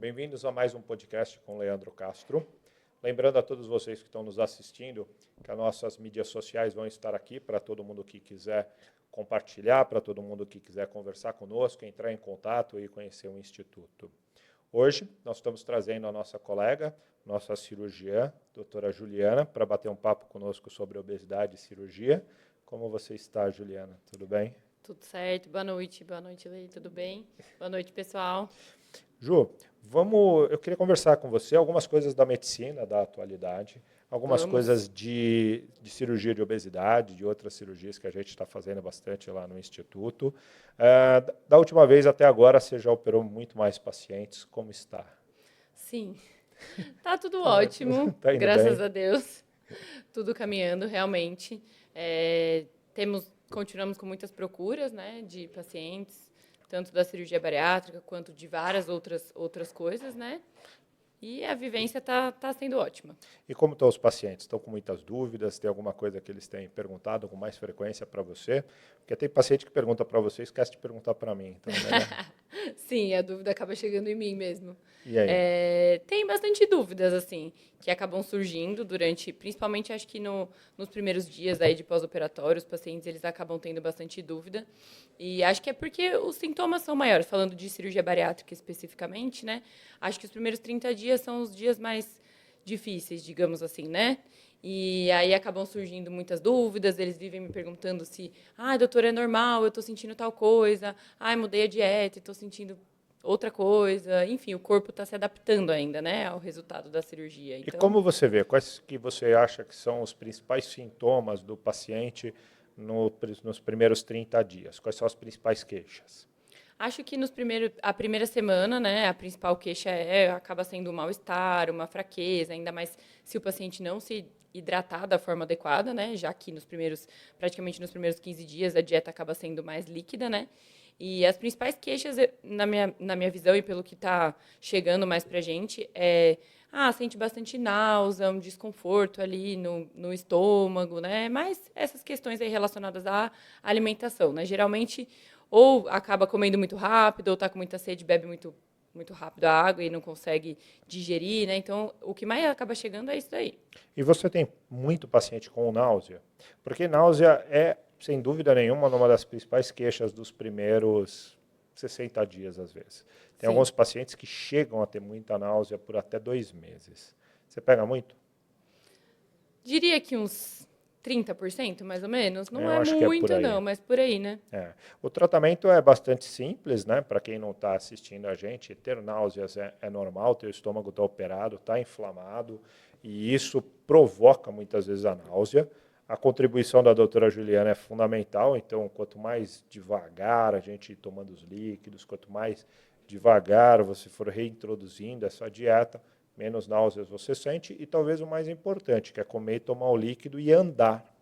Bem-vindos a mais um podcast com Leandro Castro. Lembrando a todos vocês que estão nos assistindo que as nossas mídias sociais vão estar aqui para todo mundo que quiser compartilhar, para todo mundo que quiser conversar conosco, entrar em contato e conhecer o Instituto. Hoje nós estamos trazendo a nossa colega, nossa cirurgiã, doutora Juliana, para bater um papo conosco sobre obesidade e cirurgia. Como você está, Juliana? Tudo bem? Tudo certo. Boa noite, Lei. Tudo bem? Boa noite, pessoal. Ju, eu queria conversar com você algumas coisas da medicina, da atualidade, algumas coisas de cirurgia de obesidade, de outras cirurgias que a gente está fazendo bastante lá no Instituto. Da última vez até agora, você já operou muito mais pacientes. Como está? Sim, tá tudo ótimo, Tá indo graças bem? a Deus. Tudo caminhando, realmente. Continuamos com muitas procuras, né, de pacientes, tanto da cirurgia bariátrica quanto de várias outras coisas, né? E a vivência tá sendo ótima. E como estão os pacientes? Estão com muitas dúvidas? Tem alguma coisa que eles têm perguntado com mais frequência para você? Porque tem paciente que pergunta para você e esquece de perguntar para mim. Então, Sim, a dúvida acaba chegando em mim mesmo. E aí? Tem bastante dúvidas, assim, que acabam surgindo principalmente acho que nos primeiros dias aí de pós-operatório, os pacientes eles acabam tendo bastante dúvida. E acho que é porque os sintomas são maiores, falando de cirurgia bariátrica especificamente, né? Acho que os primeiros 30 dias são os dias mais difíceis, digamos assim, né? E aí acabam surgindo muitas dúvidas, eles vivem me perguntando se, doutora, é normal, eu estou sentindo tal coisa, mudei a dieta, estou sentindo outra coisa. Enfim, o corpo está se adaptando ainda, né, ao resultado da cirurgia. E Então, como você vê? Quais que você acha que são os principais sintomas do paciente nos primeiros 30 dias? Quais são as principais queixas? acho que a primeira semana, né, a principal queixa acaba sendo um mal-estar, uma fraqueza, ainda mais se o paciente não se hidratar da forma adequada, né, já que praticamente nos primeiros 15 dias a dieta acaba sendo mais líquida, né. E as principais queixas, na minha visão e pelo que está chegando mais para a gente, sente bastante náusea, um desconforto ali no estômago, né? Mas essas questões aí relacionadas à alimentação, né? Geralmente, ou acaba comendo muito rápido, ou está com muita sede, bebe muito rápido a água e não consegue digerir, né? Então, o que mais acaba chegando é isso daí. E você tem muito paciente com náusea? Porque náusea é, sem dúvida nenhuma, uma das principais queixas dos primeiros 60 dias, às vezes. Tem Sim. alguns pacientes que chegam a ter muita náusea por até 2 meses. Você pega muito? Diria que uns 30%, mais ou menos. Não Eu é acho que é por muito, aí. não, mas por aí, né? O tratamento é bastante simples, né? Para quem não está assistindo a gente, ter náuseas é normal, teu estômago está operado, está inflamado, e isso provoca muitas vezes a náusea. A contribuição da doutora Juliana é fundamental, então quanto mais devagar a gente ir tomando os líquidos, quanto mais devagar você for reintroduzindo essa dieta, menos náuseas você sente, e talvez o mais importante, que é comer e tomar o líquido e andar,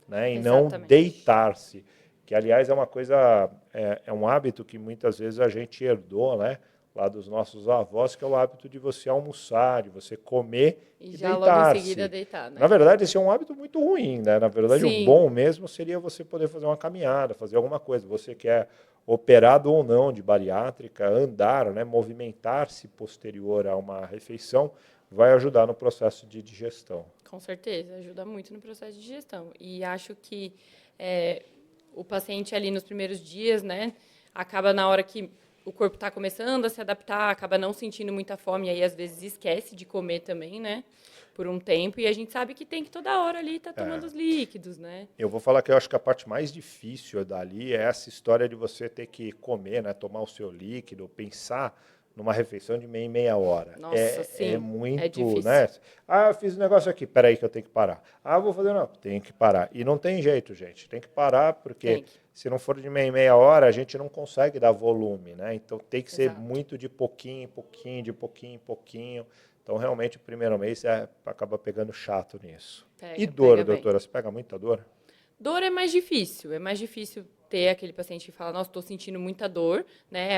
né, e não Exatamente. deitar-se, que aliás é uma coisa, é um hábito que muitas vezes a gente herdou, né, lá dos nossos avós, que é o hábito de você almoçar, de você comer e Já logo em seguida deitar-se. deitar, né? Na verdade, esse é um hábito muito ruim, né? Na verdade, o Sim, bom mesmo seria você poder fazer uma caminhada, fazer alguma coisa. Você que é operado ou não de bariátrica, andar, né, movimentar-se posterior a uma refeição, vai ajudar no processo de digestão. com certeza, ajuda muito no processo de digestão. E acho que o paciente ali nos primeiros dias, né, acaba na hora que o corpo está começando a se adaptar, acaba não sentindo muita fome, e aí às vezes esquece de comer também, né, por um tempo, e a gente sabe que tem que toda hora ali estar tomando os líquidos, né? Eu vou falar que eu acho que a parte mais difícil dali é essa história de você ter que comer, né, tomar o seu líquido, pensar numa refeição de meia hora. Nossa, É sim, é muito, difícil. né? Eu fiz um negócio aqui, peraí que eu tenho que parar. Vou fazer, não, tenho que parar. E não tem jeito, gente, tem que parar, porque se não for de meia hora, a gente não consegue dar volume, né? Então tem que ser muito de pouquinho em pouquinho, de pouquinho em pouquinho. Então, realmente, o primeiro mês acaba pegando chato nisso. E dor, doutora? Você pega muita dor? Dor é mais difícil. É mais difícil ter aquele paciente que fala, nossa, estou sentindo muita dor, né?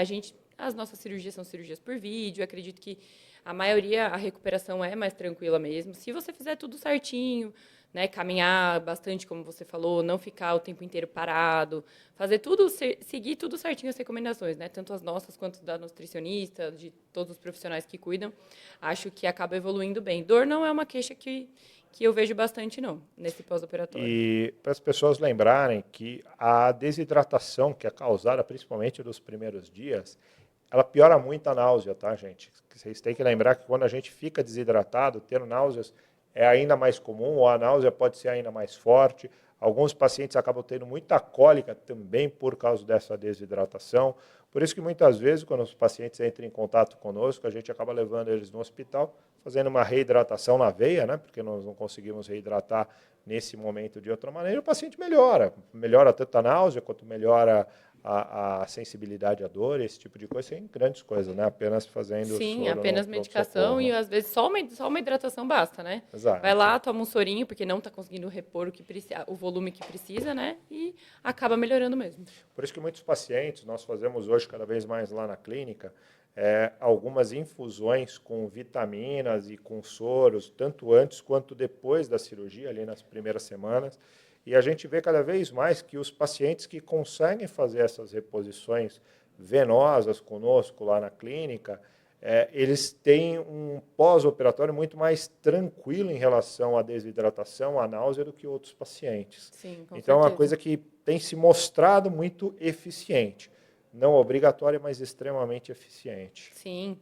As nossas cirurgias são cirurgias por vídeo. Acredito que a maioria, a recuperação é mais tranquila mesmo. Se você fizer tudo certinho, né, caminhar bastante, como você falou, não ficar o tempo inteiro parado, fazer tudo, seguir tudo certinho as recomendações, né, tanto as nossas quanto da nutricionista, de todos os profissionais que cuidam, acho que acaba evoluindo bem. Dor não é uma queixa que eu vejo bastante, não, nesse pós-operatório. E para as pessoas lembrarem que a desidratação, que é causada principalmente nos primeiros dias, ela piora muito a náusea, tá, gente? Vocês têm que lembrar que quando a gente fica desidratado, ter náuseas é ainda mais comum, ou a náusea pode ser ainda mais forte. Alguns pacientes acabam tendo muita cólica também por causa dessa desidratação. Por isso que muitas vezes, quando os pacientes entram em contato conosco, a gente acaba levando eles no hospital, fazendo uma reidratação na veia, né? Porque nós não conseguimos reidratar nesse momento de outra maneira, o paciente melhora. Melhora tanto a náusea, quanto melhora a sensibilidade à dor, esse tipo de coisa, sem grandes coisas, né? Apenas fazendo Sim, soro apenas no medicação e pronto-socorro. às vezes só uma hidratação basta, né? Vai Exato. lá, toma um sorinho, porque não está conseguindo repor o volume que precisa, né? E acaba melhorando mesmo. Por isso que muitos pacientes, nós fazemos hoje cada vez mais lá na clínica, algumas infusões com vitaminas e com soros, tanto antes quanto depois da cirurgia, ali nas primeiras semanas. E a gente vê cada vez mais que os pacientes que conseguem fazer essas reposições venosas conosco lá na clínica, eles têm um pós-operatório muito mais tranquilo em relação à desidratação, à náusea, do que outros pacientes. Sim, com Então, é uma certeza. coisa que tem se mostrado muito eficiente. Não obrigatória, mas extremamente eficiente. Sim.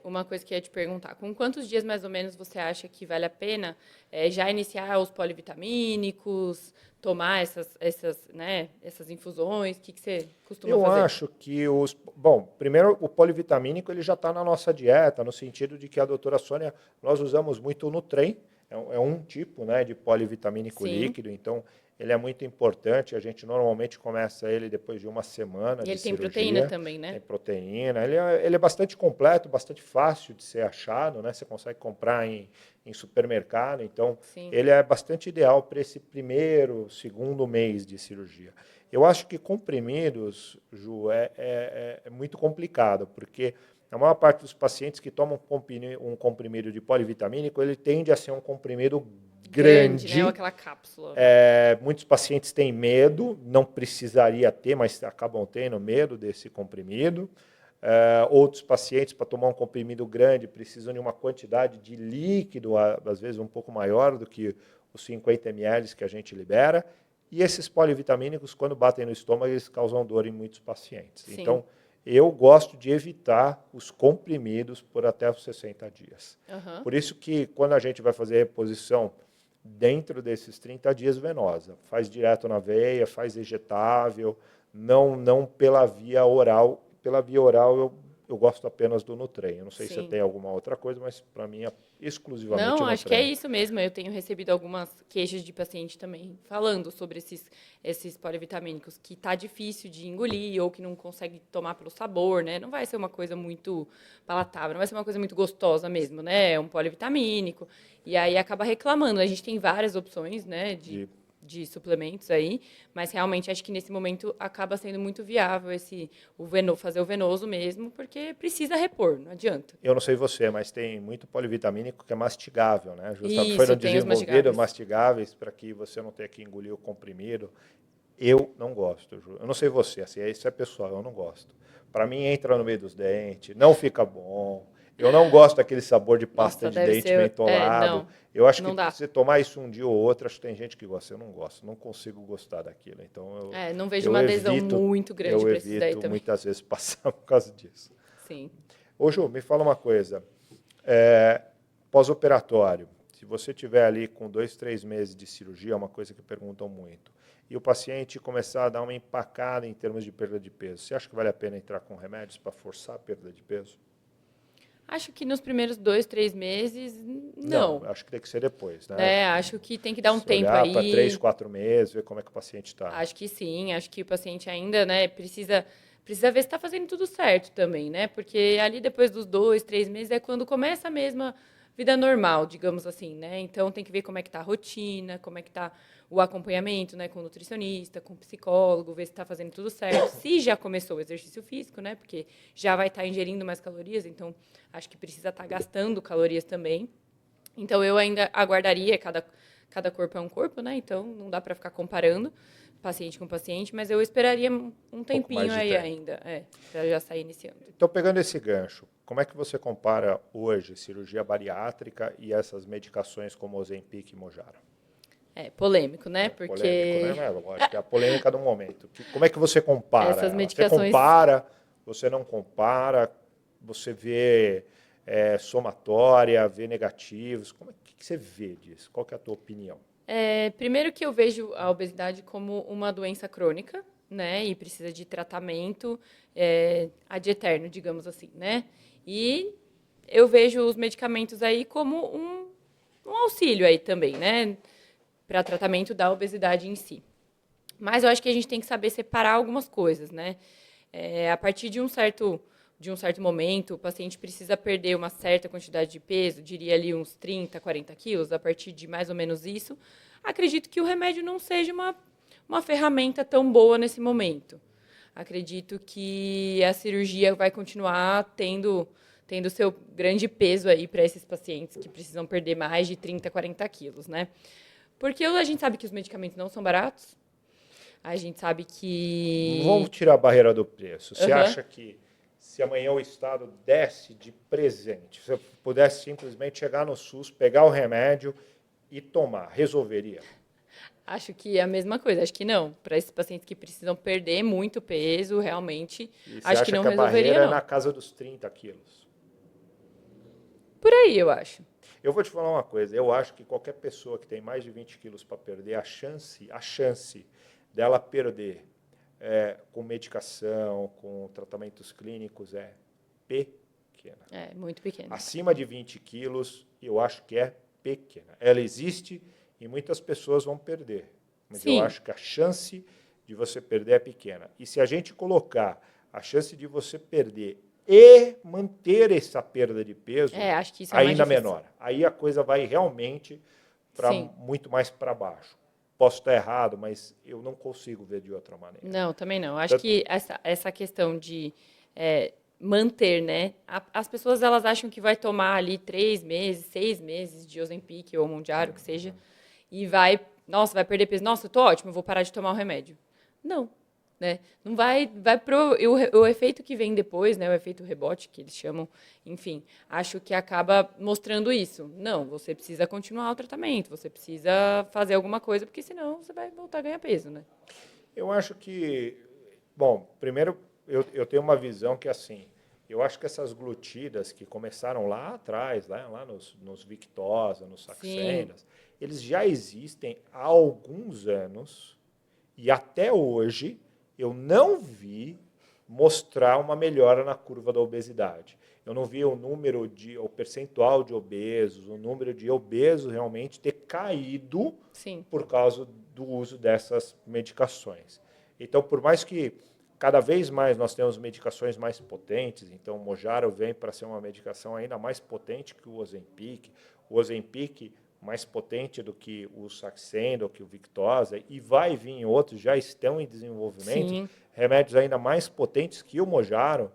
Uma coisa que eu ia te perguntar, com quantos dias mais ou menos você acha que vale a pena já iniciar os polivitamínicos, tomar essas infusões? O que você costuma Eu fazer? acho que Bom, primeiro, o polivitamínico ele já está na nossa dieta, no sentido de que a doutora Sônia, nós usamos muito no trem, é um tipo, né, de polivitamínico Sim. líquido, então ele é muito importante, a gente normalmente começa ele depois de uma semana E de ele tem cirurgia. proteína também, né? Tem proteína, ele é bastante completo, bastante fácil de ser achado, né? Você consegue comprar em supermercado, então Sim. ele é bastante ideal para esse primeiro, segundo mês de cirurgia. Eu acho que comprimidos, Ju, é muito complicado, porque a maior parte dos pacientes que tomam um comprimido de polivitamínico, ele tende a ser um comprimido grande. Né? Aquela cápsula. Muitos pacientes têm medo, não precisaria ter, mas acabam tendo medo desse comprimido. Outros pacientes, para tomar um comprimido grande, precisam de uma quantidade de líquido, às vezes um pouco maior do que os 50 ml que a gente libera. E esses polivitamínicos, quando batem no estômago, eles causam dor em muitos pacientes. Sim. Então, eu gosto de evitar os comprimidos por até os 60 dias. Uhum. Por isso que, quando a gente vai fazer reposição dentro desses 30 dias, venosa, faz direto na veia, faz ejetável, não pela via oral. Pela via oral, eu gosto apenas do Nutren. Eu não sei se você tem alguma outra coisa, mas para mim é exclusivamente o Nutren. Não, acho que é isso mesmo. Eu tenho recebido algumas queixas de paciente também falando sobre esses polivitamínicos, que tá difícil de engolir ou que não consegue tomar pelo sabor, né? Não vai ser uma coisa muito palatável, não vai ser uma coisa muito gostosa mesmo, né? É um polivitamínico. E aí acaba reclamando. A gente tem várias opções, né, de suplementos aí, mas realmente acho que nesse momento acaba sendo muito viável fazer o venoso mesmo, porque precisa repor, não adianta. Eu não sei você, mas tem muito polivitamínico que é mastigável, né? Justamente Isso, foram tem os desenvolvidos mastigáveis para que você não tenha que engolir o comprimido. Eu não gosto, Ju. Eu não sei você, assim, isso é pessoal, eu não gosto. Para mim entra no meio dos dentes, não fica bom. Eu não gosto daquele sabor de pasta de dente mentolado. Eu acho que você tomar isso um dia ou outro, acho que tem gente que gosta. Eu não gosto, não consigo gostar daquilo. Então não vejo uma adesão muito grande para esses daí também. Eu evito muitas vezes passar por causa disso. Sim. Ô, Ju, me fala uma coisa. Pós-operatório, se você tiver ali com 2, 3 meses de cirurgia, é uma coisa que perguntam muito, e o paciente começar a dar uma empacada em termos de perda de peso, você acha que vale a pena entrar com remédios para forçar a perda de peso? Acho que nos primeiros 2, 3 meses, não. Acho que tem que ser depois, né? Acho que tem que dar um tempo olhar aí. para 3, 4 meses, ver como é que o paciente está. Acho que sim, acho que o paciente ainda, né, precisa ver se está fazendo tudo certo também, né? Porque ali depois dos 2, 3 meses é quando começa a mesma vida normal, digamos assim, né? Então tem que ver como é que está a rotina, como é que está o acompanhamento, né, com o nutricionista, com o psicólogo, ver se está fazendo tudo certo. Se já começou o exercício físico, né? Porque já vai estar ingerindo mais calorias, então acho que precisa estar gastando calorias também. Então eu ainda aguardaria cada corpo é um corpo, né? Então, não dá para ficar comparando paciente com paciente, mas eu esperaria um tempinho aí tempo ainda, para já sair iniciando. Então, pegando esse gancho, como é que você compara hoje cirurgia bariátrica e essas medicações como Ozempic e Mounjaro? Polêmico, né? Polêmico, né? Mas, lógico, é a polêmica do momento. Como é que você compara essas ela? Você medicações... compara, você não compara, você vê somatória, vê negativos, como é que você vê disso? Qual que é a tua opinião? Primeiro que eu vejo a obesidade como uma doença crônica, né? E precisa de tratamento ad eterno, digamos assim, né? E eu vejo os medicamentos aí como um auxílio aí também, né? Para tratamento da obesidade em si. Mas eu acho que a gente tem que saber separar algumas coisas, né? A partir de um certo momento, o paciente precisa perder uma certa quantidade de peso, diria ali uns 30, 40 quilos, a partir de mais ou menos isso. Acredito que o remédio não seja uma ferramenta tão boa nesse momento. Acredito que a cirurgia vai continuar tendo seu grande peso aí para esses pacientes que precisam perder mais de 30, 40 quilos, né? Porque a gente sabe que os medicamentos não são baratos. A gente sabe que... Vamos tirar a barreira do preço. Você Uhum. acha que se amanhã o Estado desse de presente, se você pudesse simplesmente chegar no SUS, pegar o remédio e tomar, resolveria? Acho que é a mesma coisa. Acho que não. Para esses pacientes que precisam perder muito peso, realmente, E você acho acha que não que a resolveria, barreira é não. na casa dos 30 quilos? Por aí, eu acho. Eu vou te falar uma coisa. Eu acho que qualquer pessoa que tem mais de 20 quilos para perder, a chance dela perder com medicação, com tratamentos clínicos é pequena. Muito pequena. Acima de 20 quilos, eu acho que é pequena. Ela existe e muitas pessoas vão perder. Mas Sim. eu acho que a chance de você perder é pequena. E se a gente colocar a chance de você perder e manter essa perda de peso, acho que isso é mais ainda difícil. menor. Aí a coisa vai realmente Sim. muito mais para baixo. Posso estar errado, mas eu não consigo ver de outra maneira. Não, também não. Acho que essa questão de manter, né? As pessoas elas acham que vai tomar ali 3 meses, 6 meses de Ozempic ou Mounjaro, que seja, e vai perder peso. Nossa, eu tô ótimo, eu vou parar de tomar o remédio. Não, né? Não vai pro o efeito que vem depois, né? O efeito rebote que eles chamam, enfim, acho que acaba mostrando isso. Não, você precisa continuar o tratamento, você precisa fazer alguma coisa, porque senão você vai voltar a ganhar peso, né? Eu acho que, bom, primeiro eu tenho uma visão que assim, eu acho que essas glutidas que começaram lá atrás, lá nos Victoza, nos Saxendas, eles já existem há alguns anos e até hoje eu não vi mostrar uma melhora na curva da obesidade. Eu não vi o percentual de obesos, o número de obesos realmente ter caído por causa do uso dessas medicações. Então, por mais que cada vez mais nós temos medicações mais potentes, então o Mounjaro vem para ser uma medicação ainda mais potente que o Ozempic mais potente do que o Saxenda, que o Victoza, e vai vir outros, já estão em desenvolvimento, remédios ainda mais potentes que o Mounjaro,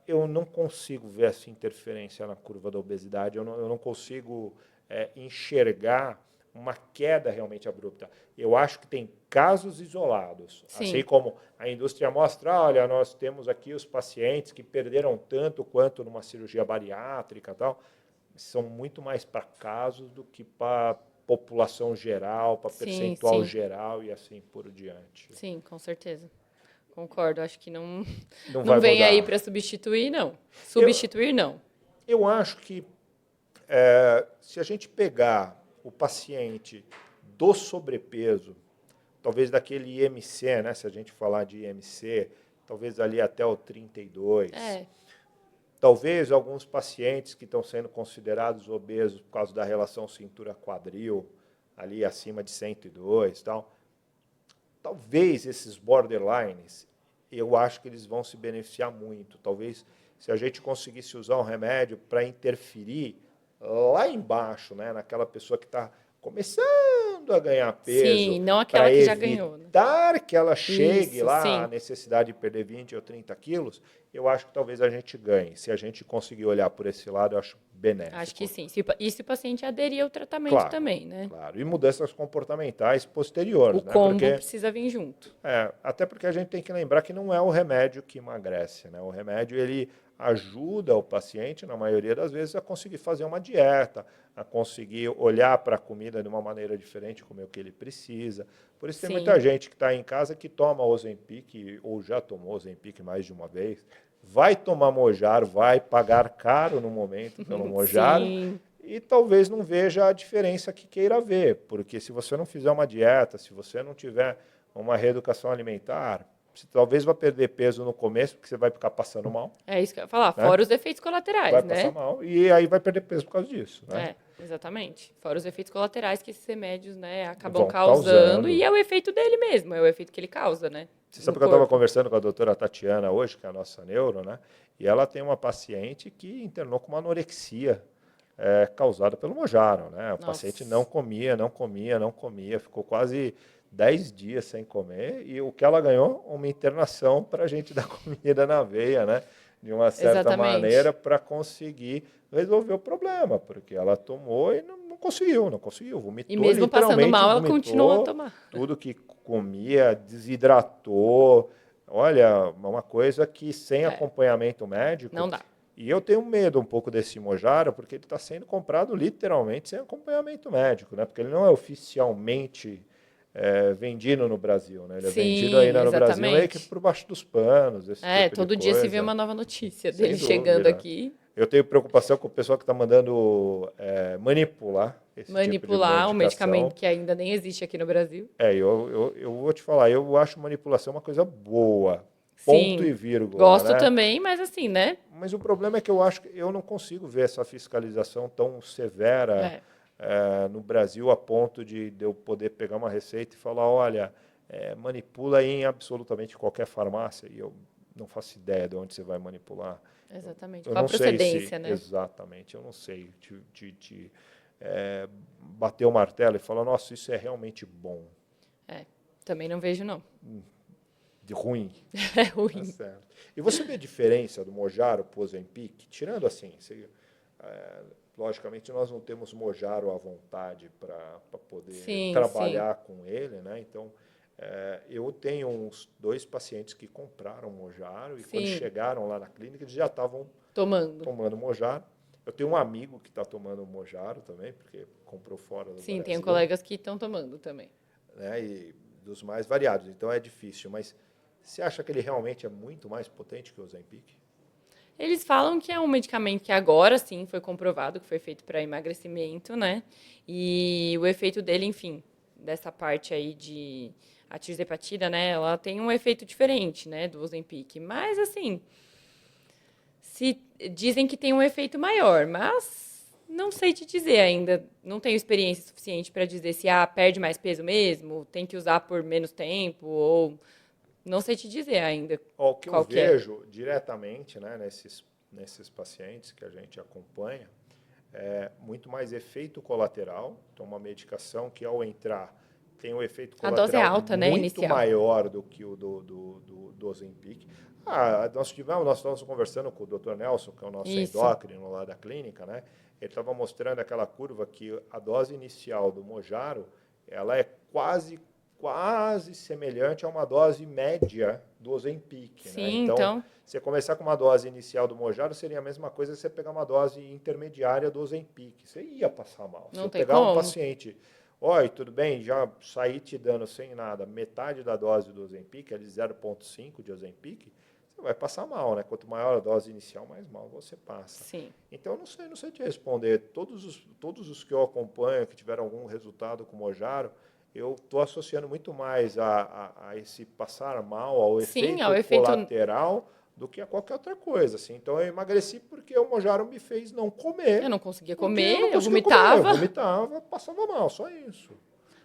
eu não consigo ver essa interferência na curva da obesidade, eu não consigo enxergar uma queda realmente abrupta. Eu acho que tem casos isolados, assim como a indústria mostra, olha, nós temos aqui os pacientes que perderam tanto quanto numa cirurgia bariátrica e tal, são muito mais para casos do que para população geral, para percentual geral e assim por diante. Sim, com certeza. Concordo, acho que não vem mudar aí para substituir, não. Substituir, não. Eu acho que se a gente pegar o paciente do sobrepeso, talvez daquele IMC, né, se a gente falar de IMC, talvez ali até o 32, talvez alguns pacientes que estão sendo considerados obesos por causa da relação cintura-quadril, ali acima de 102 e tal, talvez esses borderlines, eu acho que eles vão se beneficiar muito. Talvez, se a gente conseguisse usar um remédio para interferir lá embaixo, né, naquela pessoa que está começando começando a ganhar peso, sim, não aquela que já ganhou, né? evitar que ela chegue Isso, lá sim. à necessidade de perder 20 ou 30 quilos, eu acho que talvez a gente ganhe. Se a gente conseguir olhar por esse lado, eu acho benéfico. Acho que sim. E se o paciente aderir ao tratamento Claro, também, né? claro. E mudanças comportamentais O posteriores, né? combo precisa vir junto. Até porque a gente tem que lembrar que não é o remédio que emagrece, né? O remédio, ele ajuda o paciente, na maioria das vezes, a conseguir fazer uma dieta, a conseguir olhar para a comida de uma maneira diferente, comer o que ele precisa. Por isso tem muita Sim, gente que está em casa que toma Ozempic, ou já tomou Ozempic mais de uma vez, vai tomar Mounjaro, vai pagar caro no momento pelo Mounjaro, sim, e talvez não veja a diferença que queira ver, porque se você não fizer uma dieta, se você não tiver uma reeducação alimentar, você talvez vá perder peso no começo, porque você vai ficar passando mal, é isso que eu ia falar. né? Fora os efeitos colaterais, Vai passar né? mal, e aí vai perder peso por causa disso, né? Exatamente. Fora os efeitos colaterais que esses remédios, né, acabam Vão causando, e causando. é o efeito dele mesmo, é o efeito que ele causa, né, Você no sabe que eu estava corpo. conversando com a doutora Tatiana hoje, que é a nossa neuro, né? E ela tem uma paciente que internou com uma anorexia causada pelo Mounjaro, né? O paciente não Nossa, comia, não comia, não comia, ficou quase 10 dias sem comer, e o que ela ganhou? Uma internação para a gente dar comida na veia, né? De uma certa maneira, exatamente. para conseguir resolver o problema, porque ela tomou e não conseguiu, não conseguiu, E vomitou, mesmo passando literalmente mal, ela continuou a vomitou tomar. tudo que comia, desidratou. Olha, uma coisa que sem É, acompanhamento médico, não dá. e eu tenho medo um pouco desse Mounjaro, porque ele está sendo comprado literalmente sem acompanhamento médico, né? Porque ele não é oficialmente vendido no Brasil, né? Ele é vendido Sim, ainda no Brasil meio que exatamente. por baixo dos panos, esse tipo de Todo dia se vê coisa. uma nova notícia Sem dele chegando dúvida. aqui. Eu tenho preocupação com o pessoal que está mandando manipular esse tipo de Manipular um medicamento medicação. que ainda nem existe aqui no Brasil. Eu vou te falar, eu acho manipulação uma coisa boa, ponto e Sim, vírgula, gosto né? também, mas assim, né? Mas o problema é que eu acho que eu não consigo ver essa fiscalização tão severa É, no Brasil a ponto de eu poder pegar uma receita e falar, olha, manipula em absolutamente qualquer farmácia, e eu não faço ideia de onde você vai manipular. exatamente. Eu Qual a não sei se procedência, né? exatamente, eu não sei bater o martelo e falar, nossa, isso é realmente bom, É, também não vejo, não. de ruim. É Tá ruim. certo. E você vê a diferença do Mounjaro para o Ozempic? Tirando assim, logicamente nós não temos Mounjaro à vontade para poder Sim, sim, trabalhar com ele, né? Então, eu tenho uns 2 pacientes que compraram Mounjaro e quando sim. chegaram lá na clínica eles já estavam Tomando. tomando Mounjaro. Eu tenho um amigo que está tomando Mounjaro também, porque comprou fora do Sim, tenho Brasil, colegas que estão tomando também. né? E dos mais variados, então é difícil, mas você acha que ele realmente é muito mais potente que o Ozempic? Eles falam que é um medicamento que agora sim foi comprovado que foi feito para emagrecimento, né? E o efeito dele, enfim, dessa parte aí de a tirzepatida, né? Ela tem um efeito diferente, né, do Ozempic. Mas assim, se dizem que tem um efeito maior, mas não sei te dizer ainda. Não tenho experiência suficiente para dizer se perde mais peso mesmo, tem que usar por menos tempo ou não sei te dizer ainda O que eu qual que é. vejo diretamente, né, nesses pacientes que a gente acompanha é muito mais efeito colateral. Então, uma medicação que ao entrar tem um efeito A dose é colateral alta, né, muito inicial. maior do que o do Ozempic. Nós estávamos conversando com o Dr. Nelson, que é o nosso Isso. endócrino lá da clínica, né? Ele estava mostrando aquela curva que a dose inicial do Mounjaro, ela é quase semelhante a uma dose média do Ozempic, né? Sim, Então, então, você começar com uma dose inicial do Mounjaro seria a mesma coisa que você pegar uma dose intermediária do Ozempic. Você ia passar mal. Se não eu tem pegar um como. paciente, oi, tudo bem, já saí te dando sem nada metade da dose do Ozempic, é de 0,5 de Ozempic, você vai passar mal, né? Quanto maior a dose inicial, mais mal você passa. Sim. Então, eu não sei te responder. Todos os que eu acompanho, que tiveram algum resultado com o Mounjaro, eu estou associando muito mais a esse passar mal, ao Sim, é efeito o efeito. colateral, do que a qualquer outra coisa. Assim. Então, eu emagreci porque o Mounjaro me fez não Eu comer, não conseguia porque eu não comer, eu conseguia comer. Eu vomitava. vomitava, passava mal, só isso.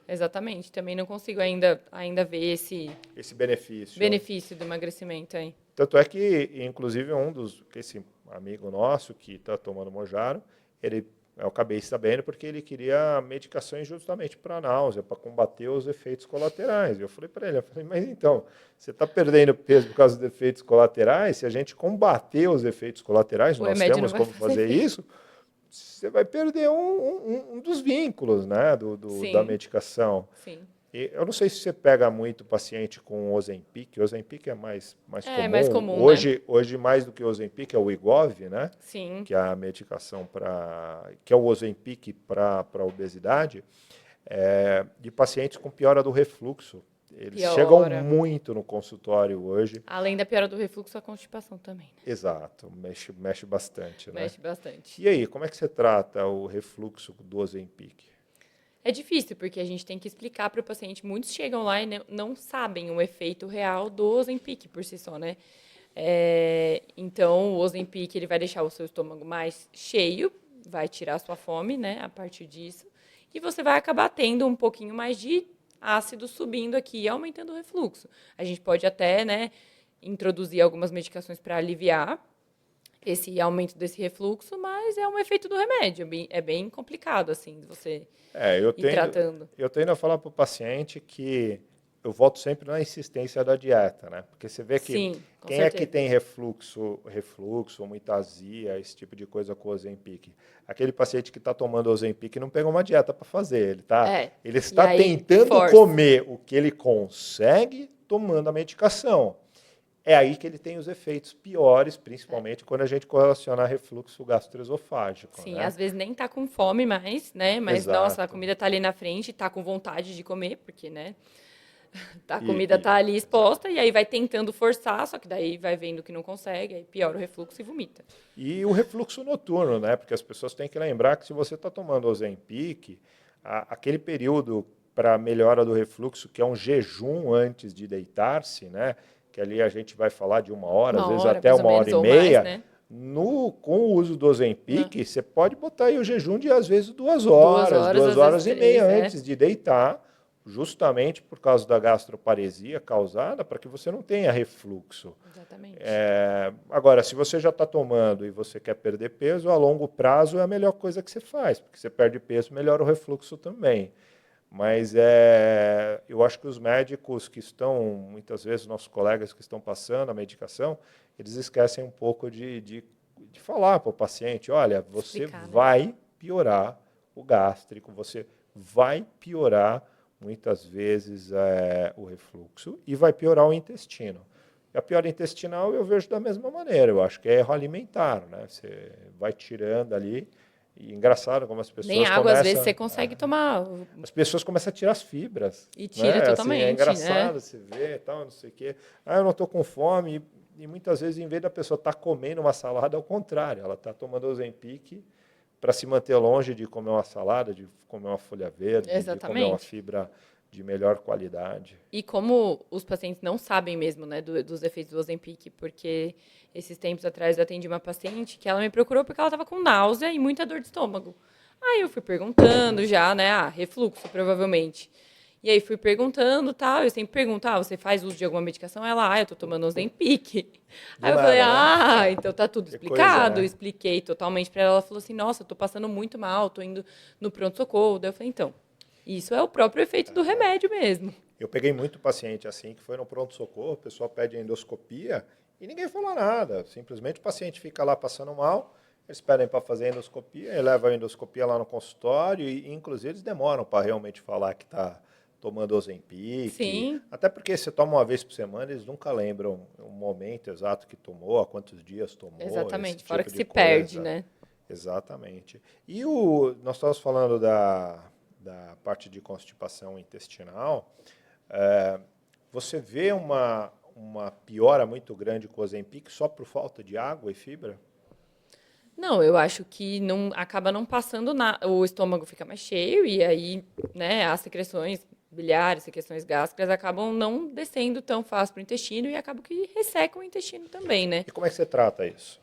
Exatamente. Também não consigo ainda ver esse Esse benefício. benefício do emagrecimento aí. Tanto é que, inclusive, esse amigo nosso que está tomando Mounjaro, ele Eu acabei sabendo porque ele queria medicações justamente para náusea, para combater os efeitos colaterais. Eu falei para ele, mas então, você está perdendo peso por causa dos efeitos colaterais? Se a gente combater os efeitos colaterais, O nós remédio não temos vai como fazer fazer efeito. isso, você vai perder um dos vínculos, né, da Sim, medicação. sim. E eu não sei se você pega muito paciente com Ozempic. O Ozempic é mais É mais comum. comum, né? Hoje, mais do que o Ozempic, é o Wegovy, né? Sim, Que é a medicação que é o Ozempic para obesidade, de pacientes com piora do refluxo. Eles chegam piora. muito no consultório hoje. Além da piora do refluxo, a constipação também, né? Exato, mexe bastante, né? Mexe bastante. E aí, como é que você trata o refluxo do Ozempic? É difícil, porque a gente tem que explicar para o paciente. Muitos chegam lá e não sabem o efeito real do Ozempic por si só, né? Então, o Ozempic ele vai deixar o seu estômago mais cheio, vai tirar a sua fome, né, a partir disso, e você vai acabar tendo um pouquinho mais de ácido subindo aqui e aumentando o refluxo. A gente pode até, né, introduzir algumas medicações para aliviar esse aumento desse refluxo, mas é um efeito do remédio, é bem complicado, assim, de você Eu ir tratando. tendo a falar para o paciente que eu volto sempre na insistência da dieta, né? Porque você vê que Sim, com quem é que certeza. tem refluxo, muita azia, esse tipo de coisa com o Ozempic? Aquele paciente que está tomando Ozempic não pegou uma dieta para fazer, É, ele e está aí tentando força. comer o que ele consegue tomando a medicação. É aí que ele tem os efeitos piores, É. principalmente quando a gente correlaciona refluxo gastroesofágico, Sim, né? às vezes nem tá com fome mais, né? Mas, nossa, a Exato. comida tá ali na frente, tá com vontade de comer, porque, né? A E, comida tá ali exato. exposta, e aí vai tentando forçar, só que daí vai vendo que não consegue, aí piora o refluxo e vomita. E o refluxo noturno, né? Porque as pessoas têm que lembrar que se você está tomando Ozempic, aquele período para melhora do refluxo, que é um jejum antes de deitar-se, né? Que ali a gente vai falar de 1 hora, às Uma vezes hora, até mais ou uma hora menos, e ou mais, meia. né? Com o uso do Ah, Ozempic, você pode botar aí o jejum de às vezes 2 horas, duas às vezes horas e meia 3, é. antes de deitar, justamente por causa da gastroparesia causada, para que você não tenha refluxo. Exatamente. Agora, se você já está tomando e você quer perder peso, a longo prazo é a melhor coisa que você faz, porque você perde peso, melhora o refluxo também. Mas eu acho que os médicos que estão, muitas vezes, nossos colegas que estão passando a medicação, eles esquecem um pouco de falar para o paciente, olha, você Explicar, né? vai piorar o gástrico, você vai piorar, muitas vezes, o refluxo e vai piorar o intestino. E a piora intestinal eu vejo da mesma maneira, eu acho que é erro alimentar, né? Você vai tirando ali, e engraçado como Nem água, às vezes, você consegue é, tomar as pessoas começam a tirar as fibras, e tira né? Assim, é totalmente, né? engraçado você ver, tal, não sei o quê. Eu não estou com fome. E muitas vezes, em vez da pessoa estar comendo uma salada, é o contrário, ela está tomando Ozempic para se manter longe de comer uma salada, de comer uma folha verde, de comer uma Exatamente. fibra de melhor qualidade. E como os pacientes não sabem mesmo, né, dos efeitos do Ozempic, porque esses tempos atrás eu atendi uma paciente que ela me procurou porque ela estava com náusea e muita dor de estômago. Aí eu fui perguntando já, né, refluxo provavelmente. E aí fui perguntando, tal, eu sempre pergunto, você faz uso de alguma medicação? Ela, eu tô tomando Ozempic. Do Aí eu falei, nada, né? então tá tudo Que coisa, explicado. Eu né? expliquei totalmente para ela. Ela falou assim, nossa, eu tô passando muito mal, tô indo no pronto-socorro. Daí eu falei, então, isso é o próprio efeito do remédio mesmo. Eu peguei muito paciente assim, que foi no pronto-socorro, o pessoal pede endoscopia e ninguém falou nada. Simplesmente o paciente fica lá passando mal, eles pedem para fazer a endoscopia, e levam a endoscopia lá no consultório e, inclusive, eles demoram para realmente falar que está tomando Ozempic. Sim, Até porque você toma uma vez por semana, eles nunca lembram o momento exato que tomou, há quantos dias tomou, esse exatamente. Fora tipo que de se perde, coisa. né? Exatamente. E nós estávamos falando da parte de constipação intestinal. É, Você vê uma piora muito grande com o Ozempic só por falta de água e fibra? Não, eu acho que não acaba não passando o estômago fica mais cheio e aí, né, as secreções biliares, secreções gástricas acabam não descendo tão fácil para o intestino e acabam que ressecam o intestino também, né? E como é que você trata isso?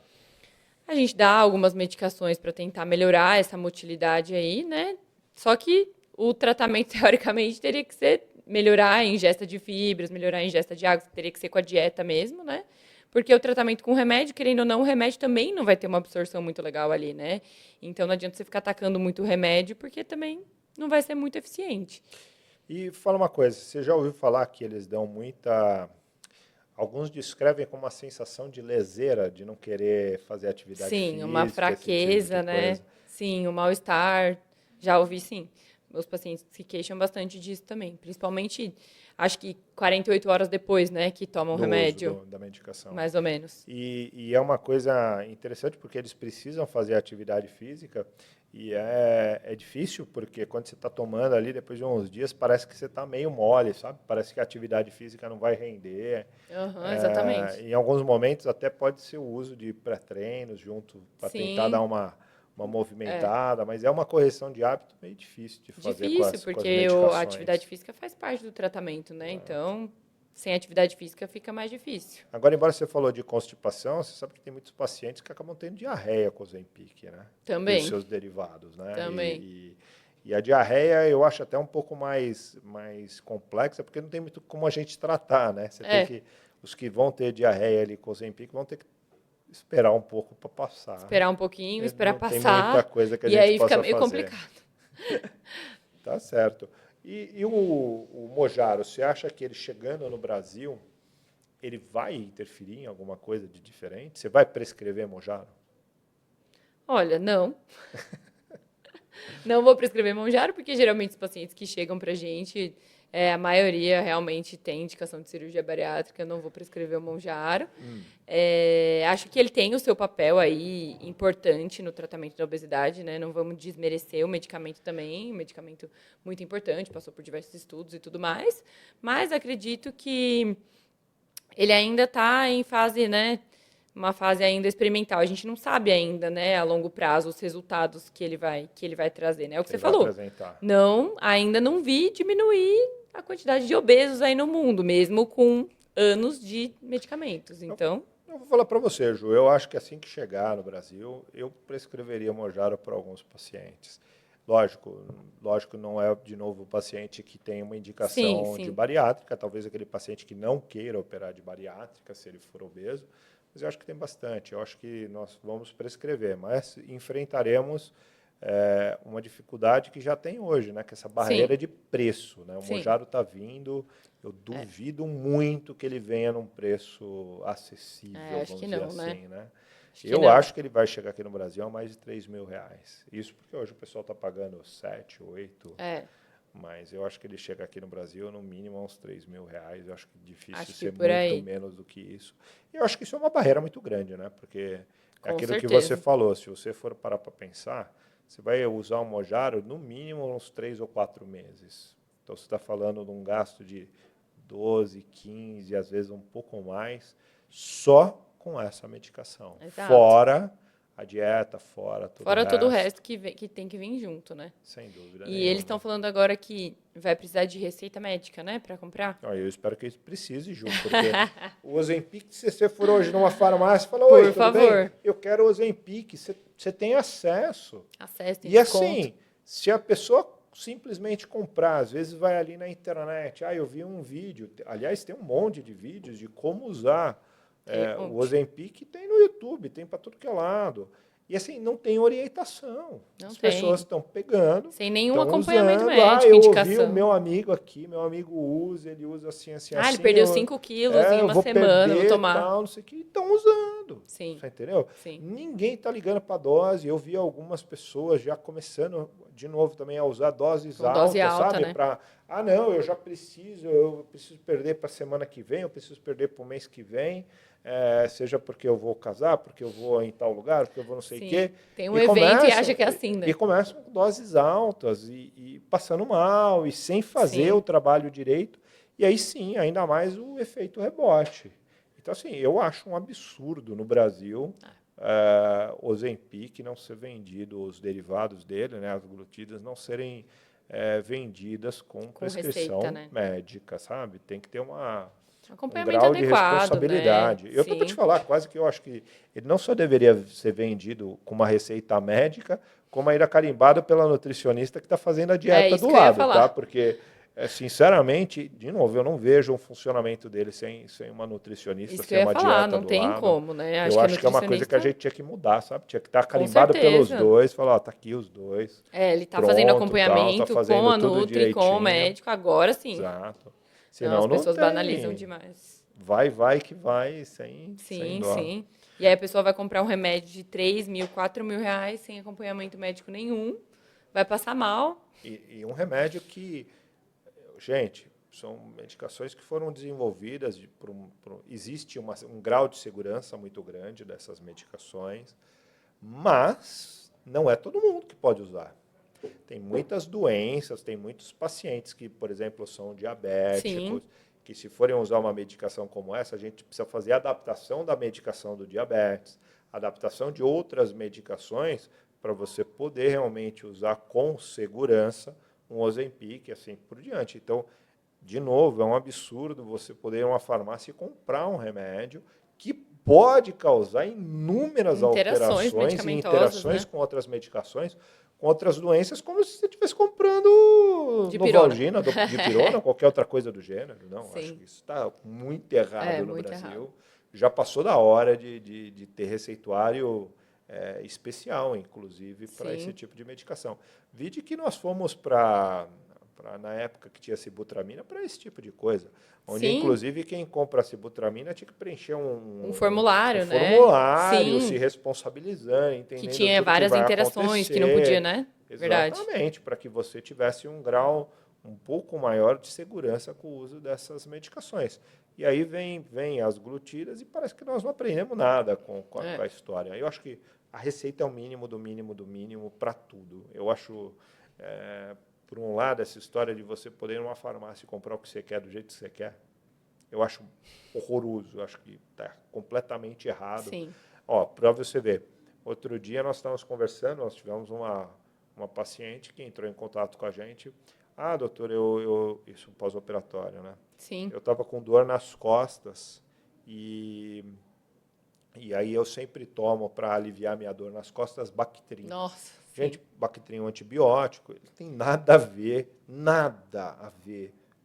A gente dá algumas medicações para tentar melhorar essa motilidade aí, né? Só que o tratamento, teoricamente, teria que ser melhorar a ingesta de fibras, melhorar a ingesta de água, teria que ser com a dieta mesmo, né? porque o tratamento com remédio, querendo ou não, o remédio também não vai ter uma absorção muito legal ali, né? Então não adianta você ficar atacando muito o remédio, porque também não vai ser muito eficiente. E fala uma coisa, você já ouviu falar que eles dão muita... Alguns descrevem como uma sensação de leseira, de não querer fazer atividade Sim, uma física, esse tipo de fraqueza, né? coisa. Sim, o mal-estar. Já ouvi, sim. Meus pacientes se queixam bastante disso também. Principalmente, acho que 48 horas depois, né, que tomam o Do uso remédio, da medicação. mais ou menos. E é uma coisa interessante porque eles precisam fazer atividade física e é difícil porque quando você está tomando ali, depois de uns dias, parece que você está meio mole, sabe? Parece que a atividade física não vai render. Aham, exatamente. Em alguns momentos até pode ser o uso de pré-treinos junto para tentar dar Sim, uma é movimentada, mas é uma correção de hábito meio difícil de fazer difícil, com as porque a atividade medicações. física faz parte do tratamento, né? Então, sem atividade física fica mais difícil. Agora, embora você falou de constipação, você sabe que tem muitos pacientes que acabam tendo diarreia com o Ozempic, né? E os Também, seus derivados, né? também. E a diarreia eu acho até um pouco mais complexa, porque não tem muito como a gente tratar, né? Você tem É, que, os que vão ter diarreia ali com o Ozempic vão ter que esperar um pouco para passar. esperar um pouquinho, esperar Não tem muita passar, coisa que a e gente aí fica possa meio fazer. complicado. Tá certo. E o Mojaro, você acha que ele chegando no Brasil, ele vai interferir em alguma coisa de diferente? Você vai prescrever Mojaro? Olha, não. Não vou prescrever Monjaro, porque geralmente os pacientes que chegam pra gente, a maioria realmente tem indicação de cirurgia bariátrica, não vou prescrever o Monjaro. Acho que ele tem o seu papel aí importante no tratamento da obesidade, né? Não vamos desmerecer o medicamento também, um medicamento muito importante, passou por diversos estudos e tudo mais, mas acredito que ele ainda está em fase, né? Uma fase ainda experimental. A gente não sabe ainda, né, a longo prazo, os resultados que ele vai trazer, né? É o que Que você ele vai falou. apresentar. Não, ainda não vi diminuir a quantidade de obesos aí no mundo, mesmo com anos de medicamentos. Eu, Então, eu vou falar para você, Ju, eu acho que assim que chegar no Brasil, eu prescreveria Mojaro para alguns pacientes. Lógico, não é, de novo, o paciente que tem uma sim, indicação de sim, bariátrica, talvez aquele paciente que não queira operar de bariátrica, se ele for obeso, mas eu acho que tem bastante. Eu acho que nós vamos prescrever, mas enfrentaremos uma dificuldade que já tem hoje, né? Que é essa sim, barreira de preço, né? O sim. Mojaro está vindo, eu duvido muito que ele venha num preço acessível, Acho vamos que dizer não, né? assim, né? Acho que Eu não. acho que ele vai chegar aqui no Brasil a mais de R$ 3.000. Isso porque hoje o pessoal está pagando 7, 8, É, mas eu acho que ele chega aqui no Brasil no mínimo a uns R$ 3.000. Eu acho que é difícil acho que ser por muito aí, menos do que isso. E eu acho que isso é uma barreira muito grande, né? Porque é com aquilo que você certeza. falou, se você for parar para pensar, você vai usar o Mojaro no mínimo uns 3 ou 4 meses. Então você está falando de um gasto de 12, 15, às vezes um pouco mais, só com essa medicação. Exato. Fora a dieta, fora todo o Fora todo o resto, resto que tem que vir junto, né? sem dúvida E eles nenhuma. estão falando agora que vai precisar de receita médica, né, para comprar? Eu espero que isso precise, Ju, porque o Ozempic, se você for hoje numa farmácia e fala, oi, Por tudo bem? favor, Eu quero Ozempic, você tem acesso. acesso, tem E desconto. assim, se a pessoa simplesmente comprar, às vezes vai ali na internet, eu vi um vídeo, aliás, tem um monte de vídeos de como usar Tem um o monte. Ozempic, tem no YouTube, tem para tudo que é lado. E assim, não tem orientação. Não As pessoas tem. estão pegando, Sem nenhum estão acompanhamento usando. médico, Eu ouvi o indicação. meu amigo aqui, meu amigo usa, ele usa assim, assim, Ah, ele assim. perdeu 5 quilos em Eu uma vou semana, vou perder, tomar. tal, não sei o que. Estão usando. Sim, Você entendeu? sim. Ninguém está ligando para a dose. Eu vi algumas pessoas já começando, de novo, também a usar doses Com dose altas, alta, sabe? né? Não, eu preciso perder para a semana que vem, eu preciso perder para o mês que vem. Seja porque eu vou casar, porque eu vou em tal lugar, porque eu vou não sei o Sim. quê. Tem um E evento e acha começam, que é assim, e né? começam com doses altas e passando mal e sem fazer o Sim. trabalho direito. E aí sim, ainda mais o efeito rebote. Então, assim, eu acho um absurdo no Brasil o Ozempic não ser vendido, os derivados dele, né, as glutidas, não serem vendidas com Com receita, prescrição né? médica, sabe? Tem que ter um Acompanhamento grau de adequado, né? responsabilidade. Eu estou para te Sim. falar, quase que eu acho que ele não só deveria ser vendido com uma receita médica, como ainda carimbado pela nutricionista que está fazendo a É dieta isso do que eu ia lado, tá? falar. Porque Sinceramente, de novo, eu não vejo um funcionamento dele sem uma nutricionista, Isso que sem eu ia uma falar, dieta não do tem lado. como, né? Eu acho que é uma coisa que a gente tinha que mudar, sabe? Tinha que estar Com carimbado pelos certeza. dois, falar, ó, tá aqui os dois. Ele tá fazendo Pronto, tal, tá acompanhamento com fazendo a tudo Nutri, com o direitinho. médico, agora sim. Exato. Não, Senão as não pessoas banalizam tem. demais. Vai que vai, sem Sim, dó. sim. E aí a pessoa vai comprar um remédio de 3.000, 4.000 reais, sem acompanhamento médico nenhum, vai passar mal. E um remédio que, gente, são medicações que foram desenvolvidas, existe um grau de segurança muito grande dessas medicações, mas não é todo mundo que pode usar. Tem muitas doenças, tem muitos pacientes que, por exemplo, são diabéticos, Sim. que se forem usar uma medicação como essa, a gente precisa fazer a adaptação da medicação do diabetes, adaptação de outras medicações para você poder realmente usar com segurança um Ozempic e assim por diante. Então, de novo, é um absurdo você poder ir a uma farmácia e comprar um remédio que pode causar inúmeras Interações alterações e medicamentosas, interações né? com outras medicações, com outras doenças, como se você estivesse comprando De pirona. Novalgina, dipirona, qualquer outra coisa do gênero. Não, acho Sim. que isso está muito errado no Muito Brasil. errado. Já passou da hora de ter receituário especial, inclusive, para esse Sim. tipo de medicação. Vide que nós fomos na época que tinha Sibutramina, para esse tipo de coisa. Onde, Sim. inclusive, quem compra a Sibutramina tinha que preencher Um um formulário, né? formulário, se Sim. responsabilizando, Que entendendo tinha tudo que várias vai interações, que não podia, acontecer. né? Verdade. Exatamente, para que você tivesse um grau um pouco maior de segurança com o uso dessas medicações. E aí vem as glutidas e parece que nós não aprendemos nada com É. a história. Eu acho que a receita é o mínimo do mínimo do mínimo para tudo. Eu acho, por um lado, essa história de você poder ir numa farmácia e comprar o que você quer do jeito que você quer, eu acho horroroso. Eu acho que está completamente errado. Sim. Ó, para você ver, outro dia nós estávamos conversando, nós tivemos uma paciente que entrou em contato com a gente. Ah, doutor, isso pós-operatório, né? Sim. Eu estava com dor nas costas e aí eu sempre tomo para aliviar minha dor nas costas Bactrim. Nossa, sim. Gente, Bactrim é um antibiótico, ele tem nada a ver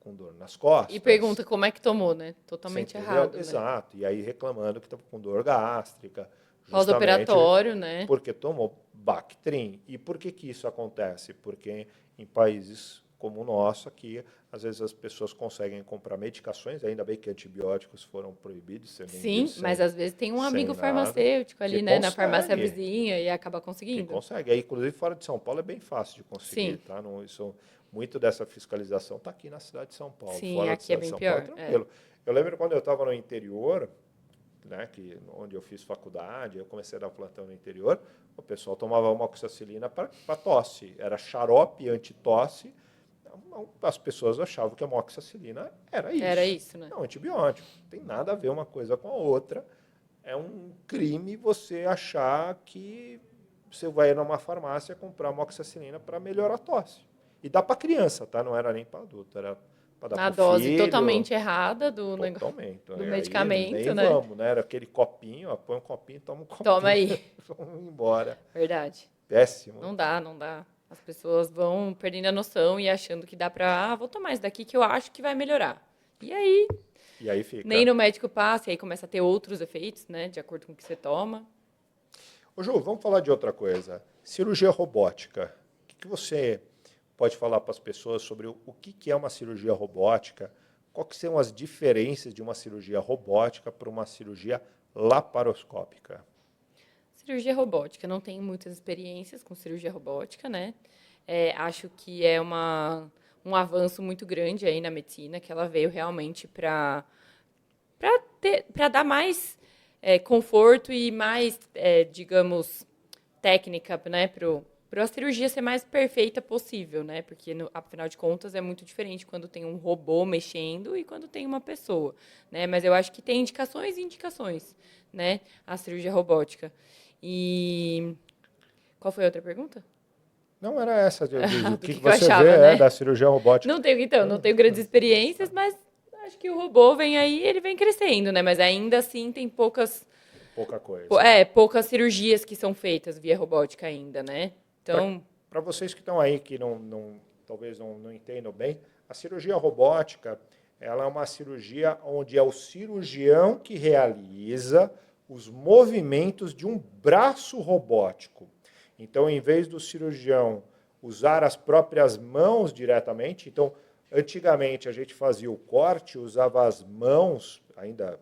com dor nas costas. E pergunta como é que tomou, né? Você Totalmente entendeu? errado, né? Exato. E aí reclamando que estava com dor gástrica, justamente Pós-operatório, né? porque tomou Bactrim. E por que isso acontece? Porque em países como o nosso aqui, às vezes as pessoas conseguem comprar medicações, ainda bem que antibióticos foram proibidos, ser Sim, vendidos mas às vezes tem um sem amigo nada, farmacêutico que ali, né, na farmácia consegue, vizinha e acaba que conseguindo. consegue. Aí, inclusive, fora de São Paulo é bem fácil de conseguir, Sim, tá? Muito dessa fiscalização está aqui na cidade de São Paulo. sim, Fora da aqui é cidade de bem São Paulo é pior. É. tranquilo. Eu lembro quando eu estava no interior, né, onde eu fiz faculdade, eu comecei a dar plantão no interior, o pessoal tomava amoxicilina para tosse. Era xarope antitosse. As pessoas achavam que a amoxicilina era Era isso. isso, né? É um antibiótico. Não tem nada a ver uma coisa com a outra. É um crime você achar que você vai numa farmácia comprar amoxicilina para melhorar a tosse. E dá para criança, tá? Não era nem para adulto, era para dar Na para o dose filho. totalmente errada do, Totalmente. do E aí medicamento, nem né? vamos, né? Era aquele copinho, ó, põe um copinho, toma um Toma copinho, aí. vamos embora. Verdade. Péssimo. Não dá, não dá. As pessoas vão perdendo a noção e achando que dá pra, vou tomar isso daqui que eu acho que vai melhorar. E aí, E aí nem fica. no médico passa, e aí começa a ter outros efeitos, né, de acordo com o que você toma. Ô Ju, vamos falar de outra coisa. Cirurgia robótica. O que você pode falar para as pessoas sobre o que é uma cirurgia robótica? Quais são as diferenças de uma cirurgia robótica para uma cirurgia laparoscópica? Cirurgia robótica, não tenho muitas experiências com cirurgia robótica, né? Acho que é um avanço muito grande aí na medicina, que ela veio realmente para dar mais conforto e mais, digamos, técnica, né, para a cirurgia ser mais perfeita possível, né? Porque, afinal de contas, é muito diferente quando tem um robô mexendo e quando tem uma pessoa, né? Mas eu acho que tem indicações e indicações, né? A cirurgia robótica. E qual foi a outra pergunta? Não era essa o Do que que eu você vê achava, né? da cirurgia robótica. Não tenho grandes experiências, mas acho que o robô vem aí, ele vem crescendo, né? Mas ainda assim tem Pouca coisa. poucas cirurgias que são feitas via robótica ainda, né? Então, Para vocês que estão aí, que talvez não entendam bem, A cirurgia robótica, ela é uma cirurgia onde é o cirurgião que realiza os movimentos de um braço robótico. Então, em vez do cirurgião usar as próprias mãos diretamente, então, antigamente a gente fazia o corte, usava as mãos, ainda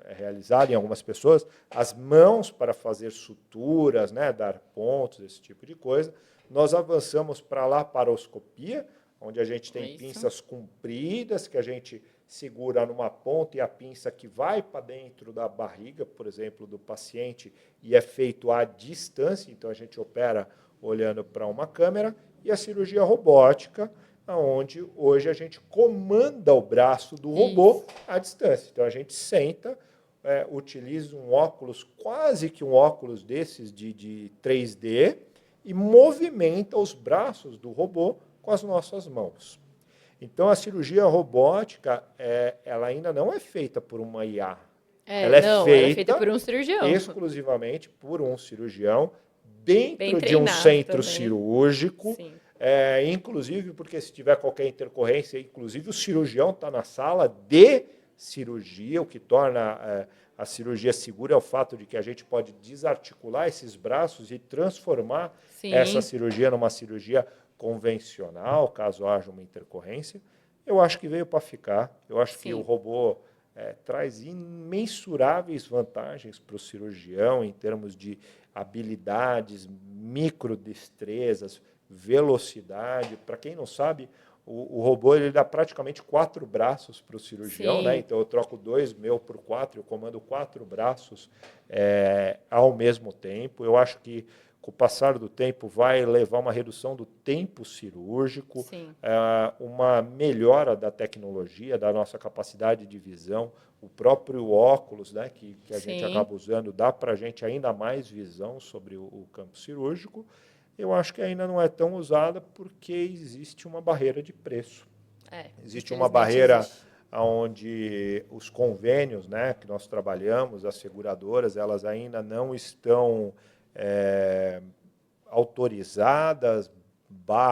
é realizado em algumas pessoas, as mãos para fazer suturas, né, dar pontos, esse tipo de coisa. Nós avançamos para a laparoscopia, onde a gente tem pinças compridas, que a gente segura numa ponta e a pinça que vai para dentro da barriga, por exemplo, do paciente, e é feito à distância, então a gente opera olhando para uma câmera, e a cirurgia robótica, onde hoje a gente comanda o braço do robô à distância. Então a gente senta, utiliza um óculos, quase que um óculos desses de 3D, e movimenta os braços do robô com as nossas mãos. Então, a cirurgia robótica, ela ainda não é feita por uma IA. Ela é feita por um cirurgião. Exclusivamente por um cirurgião, dentro Bem de um treinado centro também. cirúrgico. Sim. Inclusive, porque se tiver qualquer intercorrência, inclusive o cirurgião está na sala de cirurgia, o que torna a cirurgia segura é o fato de que a gente pode desarticular esses braços e transformar essa cirurgia numa cirurgia convencional, caso haja uma intercorrência. Eu acho que veio para ficar. Eu acho que o robô traz imensuráveis vantagens para o cirurgião em termos de habilidades, microdestrezas, velocidade. Para quem não sabe, o robô ele dá praticamente 4 braços para o cirurgião, né? Então eu troco 2 meu por 4, eu comando 4 braços ao mesmo tempo. Eu acho que com o passar do tempo vai levar uma redução do tempo cirúrgico, uma melhora da tecnologia, da nossa capacidade de visão, o próprio óculos, né, que a gente acaba usando, dá para a gente ainda mais visão sobre o campo cirúrgico. Eu acho que ainda não é tão usada porque existe uma barreira de preço. Existe uma barreira onde os convênios, né, que nós trabalhamos, as seguradoras, elas ainda não estão autorizadas,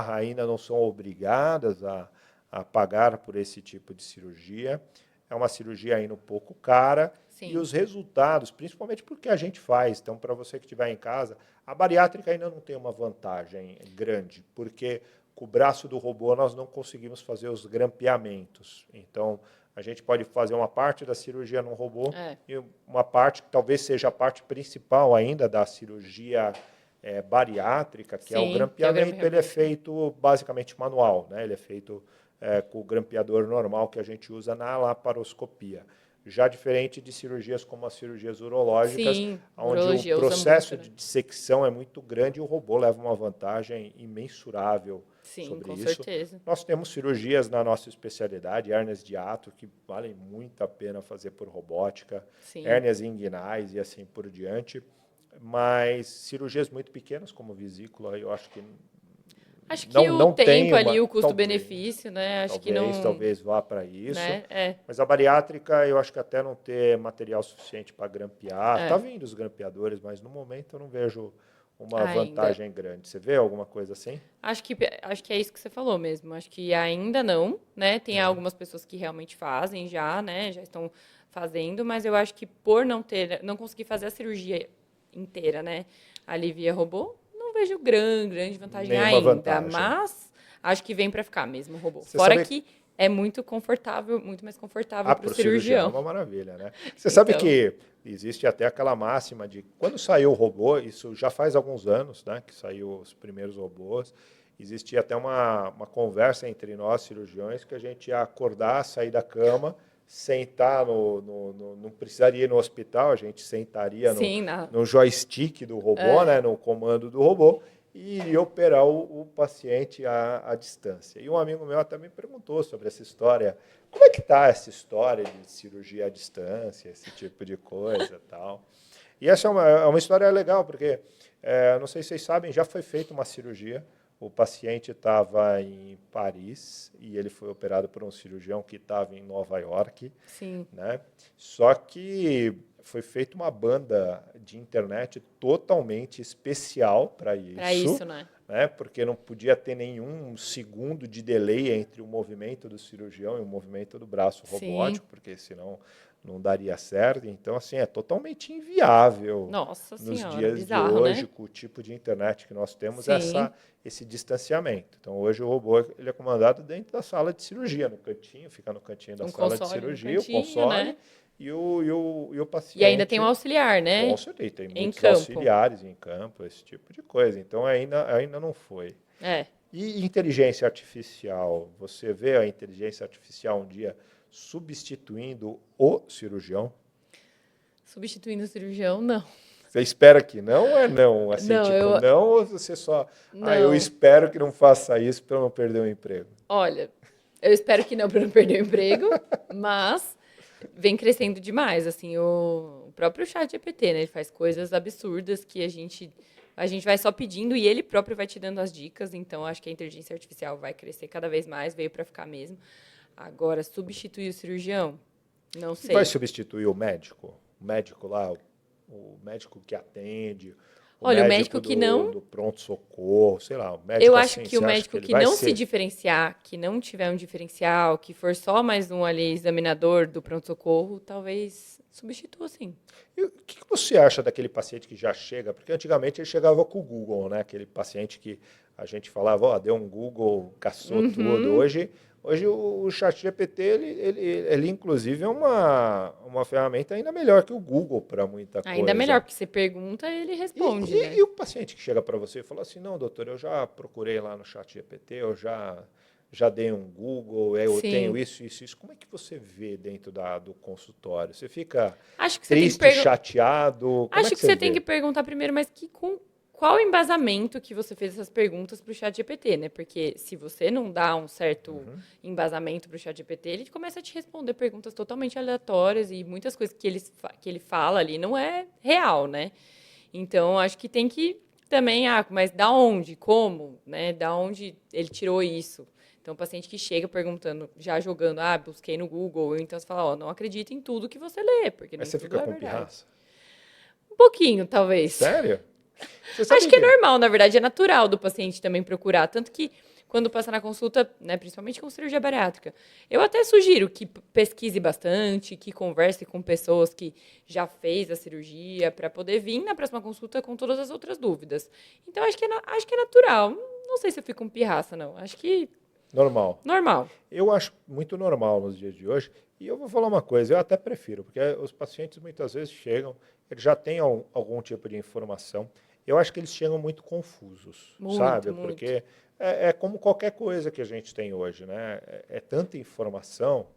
ainda não são obrigadas a pagar por esse tipo de cirurgia. É uma cirurgia ainda um pouco cara. E os resultados, principalmente porque a gente faz, então, para você que estiver em casa, a bariátrica ainda não tem uma vantagem grande, porque com o braço do robô nós não conseguimos fazer os grampeamentos. Então, a gente pode fazer uma parte da cirurgia no robô e uma parte que talvez seja a parte principal ainda da cirurgia bariátrica, que é o grampeamento. Ele é feito basicamente manual, né? Ele é feito com o grampeador normal que a gente usa na laparoscopia. Já diferente de cirurgias como as cirurgias urológicas, onde o processo de dissecção é muito grande e o robô leva uma vantagem imensurável sobre isso. Certeza. Nós temos cirurgias na nossa especialidade, hérnias de hiato, que valem muito a pena fazer por robótica, hérnias inguinais e assim por diante. Mas cirurgias muito pequenas, como vesícula, eu acho que o tempo ali, o custo-benefício, né? Talvez vá para isso. Né? Mas a bariátrica, eu acho que até não ter material suficiente para grampear. Está vindo os grampeadores, mas no momento eu não vejo uma vantagem grande. Você vê alguma coisa assim? Acho que é isso que você falou mesmo. Acho que ainda não, né? Tem algumas pessoas que realmente fazem já, né? Já estão fazendo, mas eu acho que por não conseguir fazer a cirurgia inteira, né? Ali via robô, não vejo grande vantagem ainda, mas acho que vem para ficar mesmo o robô. Fora que é muito confortável, muito mais confortável para o cirurgião. É uma maravilha, né? Você sabe que existe até aquela máxima de quando saiu o robô, isso já faz alguns anos, né? Que saiu os primeiros robôs. Existia até uma conversa entre nós cirurgiões que a gente ia acordar, sair da cama, sentar não precisaria ir no hospital, a gente sentaria no joystick do robô, né, no comando do robô, e iria operar o paciente à distância. E um amigo meu até me perguntou sobre essa história, como é que está essa história de cirurgia à distância, esse tipo de coisa e tal. E essa é uma história legal, porque, não sei se vocês sabem, já foi feita uma cirurgia. O paciente estava em Paris e ele foi operado por um cirurgião que estava em Nova York. Né? Só que foi feita uma banda de internet totalmente especial para isso. Né? né? Porque não podia ter nenhum segundo de delay entre o movimento do cirurgião e o movimento do braço Sim. robótico, porque senão não daria certo. Então, assim, é totalmente inviável Nossa nos senhora, dias de bizarro, hoje, né? com o tipo de internet que nós temos, Sim, esse distanciamento. Então, hoje o robô ele é comandado dentro da sala de cirurgia, no cantinho, fica no cantinho da um sala de console no cirurgia, o cantinho, console, né? e o E ainda tem um paciente. auxiliar, Com né? certeza, tem Em muitos campo. auxiliares em campo, esse tipo de coisa. Então, ainda não foi. É. E inteligência artificial? Você vê a inteligência artificial um dia substituindo o cirurgião? Substituindo o cirurgião, não. Você espera que não ou é não? Assim, Não, tipo, eu. não ou você só... Ah, eu Não. espero que não faça isso para eu não perder o emprego. Olha, eu espero que não para não perder o emprego, mas vem crescendo demais, assim, o próprio chat GPT, né? Ele faz coisas absurdas que a gente vai só pedindo e ele próprio vai te dando as dicas, então acho que a inteligência artificial vai crescer cada vez mais, veio para ficar mesmo. Agora, substituir o cirurgião? Não E vai sei. substituir o médico? O médico lá, o médico que atende, o Olha, o médico médico que não. do pronto-socorro, sei lá, o Eu médico acho assim, que o você acha que médico ele que vai não se ser... diferenciar, que não tiver um diferencial, que for só mais um ali examinador do pronto-socorro, talvez substitua, sim. E o que você acha daquele paciente que já chega? Porque antigamente ele chegava com o Google, né? Aquele paciente que a gente falava, ó, deu um Google, caçou tudo. Uhum. Hoje o ChatGPT, ele inclusive é uma ferramenta ainda melhor que o Google para muita Ainda melhor, coisa. porque você pergunta, ele E, responde, e, né? e o paciente que chega para você e fala assim, não, doutor, eu já procurei lá no ChatGPT, já dei um Google, eu tenho Sim. isso. Como é que você vê dentro do consultório? Você fica Acho que você tem que triste, chateado? Como é Acho que que você você tem que vê? perguntar primeiro, mas com qual o embasamento que você fez essas perguntas para o ChatGPT, né? Porque se você não dá um certo Uhum. embasamento para o ChatGPT, ele começa a te responder perguntas totalmente aleatórias e muitas coisas que ele fala ali não é real, né? Então, acho que tem que também, mas da onde, como, né? Da onde ele tirou isso? Então, o paciente que chega perguntando, já jogando, busquei no Google, ou então você fala, ó, não acredita em tudo que você lê, porque Aí nem você tudo fica é com verdade. pirraça? Um pouquinho, talvez. Sério? Você Acho sabe que é que... normal, na verdade, é natural do paciente também procurar. Tanto que quando passa na consulta, né, principalmente com cirurgia bariátrica, eu até sugiro que pesquise bastante, que converse com pessoas que já fez a cirurgia, para poder vir na próxima consulta com todas as outras dúvidas. Então, acho que é natural. Não sei se eu fico com pirraça, não. Acho que Normal. normal. Eu acho muito normal nos dias de hoje. E eu vou falar uma coisa, eu até prefiro, porque os pacientes muitas vezes chegam, eles já têm algum tipo de informação. Eu acho que eles chegam muito confusos, Muito, sabe? muito. Porque é como qualquer coisa que a gente tem hoje, né? É tanta informação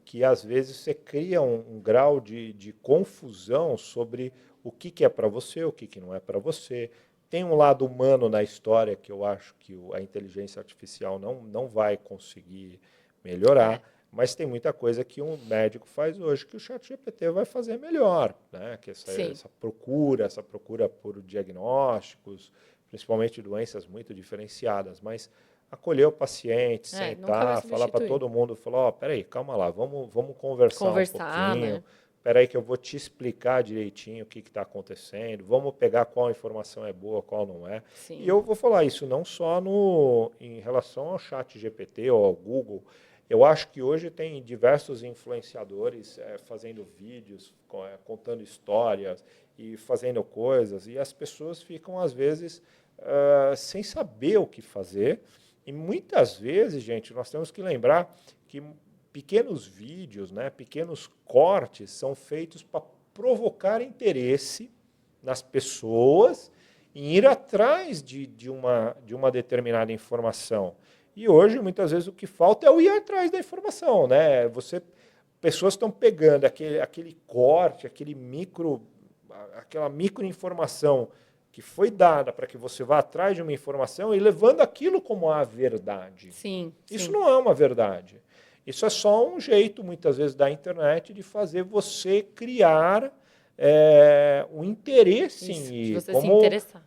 que às vezes você cria um grau de confusão sobre o que é para você, o que não é para você. Tem um lado humano na história que eu acho que a inteligência artificial não vai conseguir melhorar, É, mas tem muita coisa que um médico faz hoje que o ChatGPT vai fazer melhor, né? Que sim. essa procura por diagnósticos, principalmente doenças muito diferenciadas, mas acolher o paciente, Nunca vai sentar, falar para substituir. todo mundo, falar, ó, peraí, calma lá, vamos conversar um Conversar, pouquinho, né? peraí que eu vou te explicar direitinho o que está acontecendo, vamos pegar qual informação é boa, qual não é. E Sim. eu vou falar isso não só em relação ao chat GPT ou ao Google, eu acho que hoje tem diversos influenciadores fazendo vídeos, contando histórias e fazendo coisas, e as pessoas ficam, às vezes, sem saber o que fazer. E muitas vezes, gente, nós temos que lembrar que pequenos vídeos, né, pequenos cortes são feitos para provocar interesse nas pessoas em ir atrás de uma determinada informação. E hoje, muitas vezes, o que falta é o ir atrás da informação. Né? Pessoas estão pegando aquele corte, aquela microinformação que foi dada para que você vá atrás de uma informação e levando aquilo como a verdade. Sim, Isso sim. não é uma verdade. Isso é só um jeito, muitas vezes, da internet de fazer você criar um interesse em Isso, de ir. você se interessar.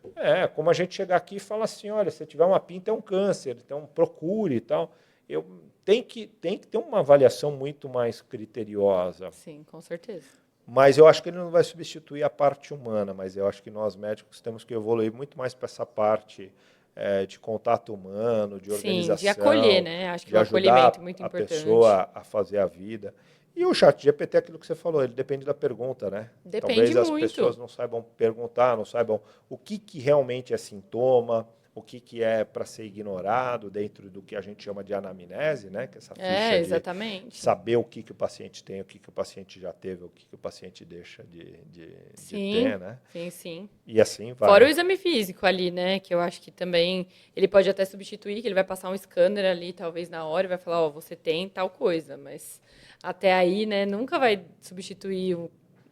Como a gente chegar aqui e falar assim, olha, se tiver uma pinta é um câncer, então procure e tal. Tem que ter uma avaliação muito mais criteriosa. Sim, com certeza. Mas eu acho que ele não vai substituir a parte humana, mas eu acho que nós médicos temos que evoluir muito mais para essa parte de contato humano, de Sim, de organização, acolher, né? Acho que de o acolhimento é ajudar muito a importante. pessoa a fazer a vida. E o chat GPT é aquilo que você falou, ele depende da pergunta, né? Depende Talvez as pessoas muito. não saibam perguntar, não saibam o que realmente é sintoma, o que é para ser ignorado dentro do que a gente chama de anamnese, né? Que é essa É, ficha de exatamente. saber o que o paciente tem, o que o paciente já teve, o que o paciente deixa de Sim, ter, né? sim, sim. E assim Fora o vai. exame físico ali, né? Que eu acho que também ele pode até substituir, que ele vai passar um scanner ali, talvez na hora, e vai falar, ó, você tem tal coisa, mas até aí, né, nunca vai substituir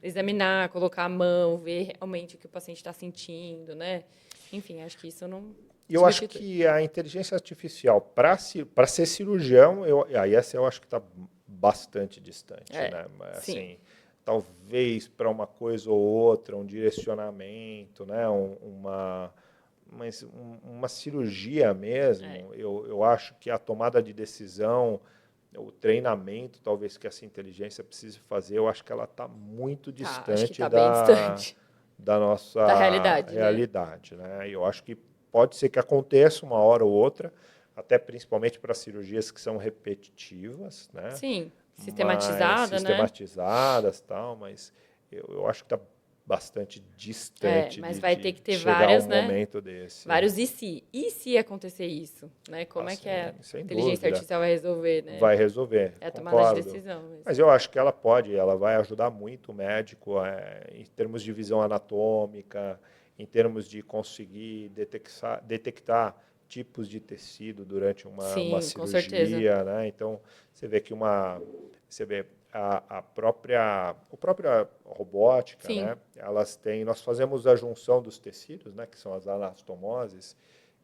examinar, colocar a mão, ver realmente o que o paciente está sentindo, né? Enfim, acho que isso não E eu acho substitui. que a inteligência artificial, para ser cirurgião, aí essa eu acho que está bastante distante, É, né? Mas, sim, assim, talvez para uma coisa ou outra, um direcionamento, né? Uma cirurgia é. mesmo, eu acho que a tomada de decisão, o treinamento, talvez que essa inteligência precise fazer, eu acho que ela está muito Tá, acho que distante tá bem distante da da nossa realidade, né? realidade, né? E eu acho que pode ser que aconteça uma hora ou outra, até principalmente para cirurgias que são repetitivas, né? Sim, Mas sistematizada, né? sistematizadas, tal, mas eu acho que está bastante É, distante mas vai ter de que ter chegar a um várias, né? momento desse. Vários e se. E se acontecer isso, né? Como é que a Sem inteligência dúvida, artificial vai resolver, né? vai resolver, É a tomada de concordo. decisão mesmo. Mas eu acho que ela pode, ela vai ajudar muito o médico em termos de visão anatômica, em termos de conseguir detectar tipos de tecido durante uma Sim, com certeza. cirurgia, né? Então, você vê que você vê a própria robótica, Sim, né? Nós fazemos a junção dos tecidos, né? Que são as anastomoses,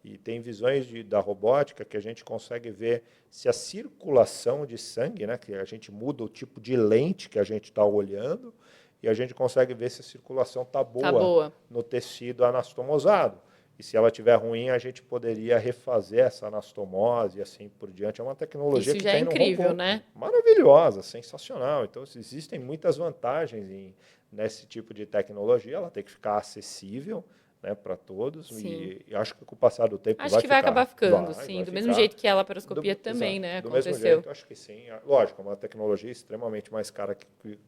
e tem visões da robótica que a gente consegue ver se a circulação de sangue, né, que a gente muda o tipo de lente que a gente está olhando, e a gente consegue ver se a circulação está tá boa boa. no tecido anastomosado. E se ela estiver ruim, a gente poderia refazer essa anastomose e assim por diante. É uma tecnologia Isso que já é tem no incrível, robô. né? Maravilhosa, sensacional. Então, existem muitas vantagens nesse tipo de tecnologia. Ela tem que ficar acessível, né, para todos, Sim. e acho que com o passar do tempo Acho vai que vai acabar ficar, ficando, sim. vai Do mesmo ficar, jeito que a laparoscopia também, exato, né? do mesmo Aconteceu. jeito, acho que sim. Lógico, é uma tecnologia extremamente mais cara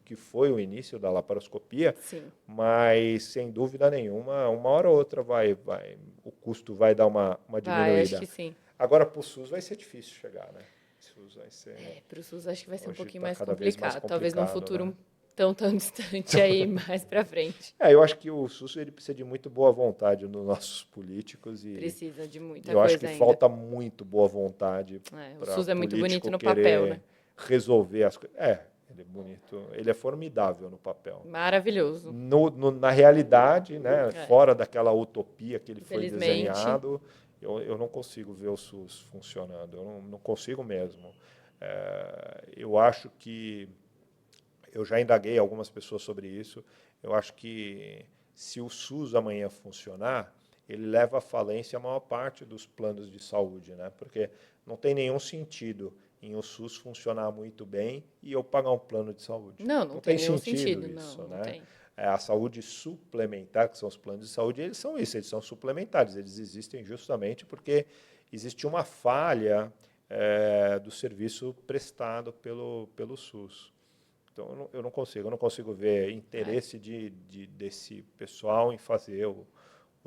que foi o início da laparoscopia, Sim. mas sem dúvida nenhuma, uma hora ou outra o custo vai dar uma Vai, acho que diminuída. sim. Agora, para o SUS vai ser difícil chegar, né? O SUS vai ser, É, para o SUS acho que vai ser um hoje pouquinho está mais cada vez mais complicado. Talvez num complicado, né? futuro tão distante aí, mais pra frente. Eu acho que o SUS ele precisa de muito boa vontade dos nossos políticos e Precisa de muita eu acho que coisa ainda. falta muito boa vontade É, o para SUS é muito bonito político no papel, né? querer resolver as coisas. Ele é bonito, ele é formidável no papel. Maravilhoso. Na realidade, né, É, fora daquela utopia que ele foi infelizmente. desenhado, eu não consigo ver o SUS funcionando, eu não consigo mesmo. Eu acho que eu já indaguei algumas pessoas sobre isso. Eu acho que se o SUS amanhã funcionar, ele leva à falência a maior parte dos planos de saúde, né? Porque não tem nenhum sentido em o SUS funcionar muito bem e eu pagar um plano de saúde. Não, não Não tem tem nenhum sentido sentido. Não, isso, não né? tem. A saúde suplementar, que são os planos de saúde, eles são isso, eles são suplementares. Eles existem justamente porque existe uma falha do serviço prestado pelo SUS. Então, eu não consigo ver É, interesse desse pessoal em fazer o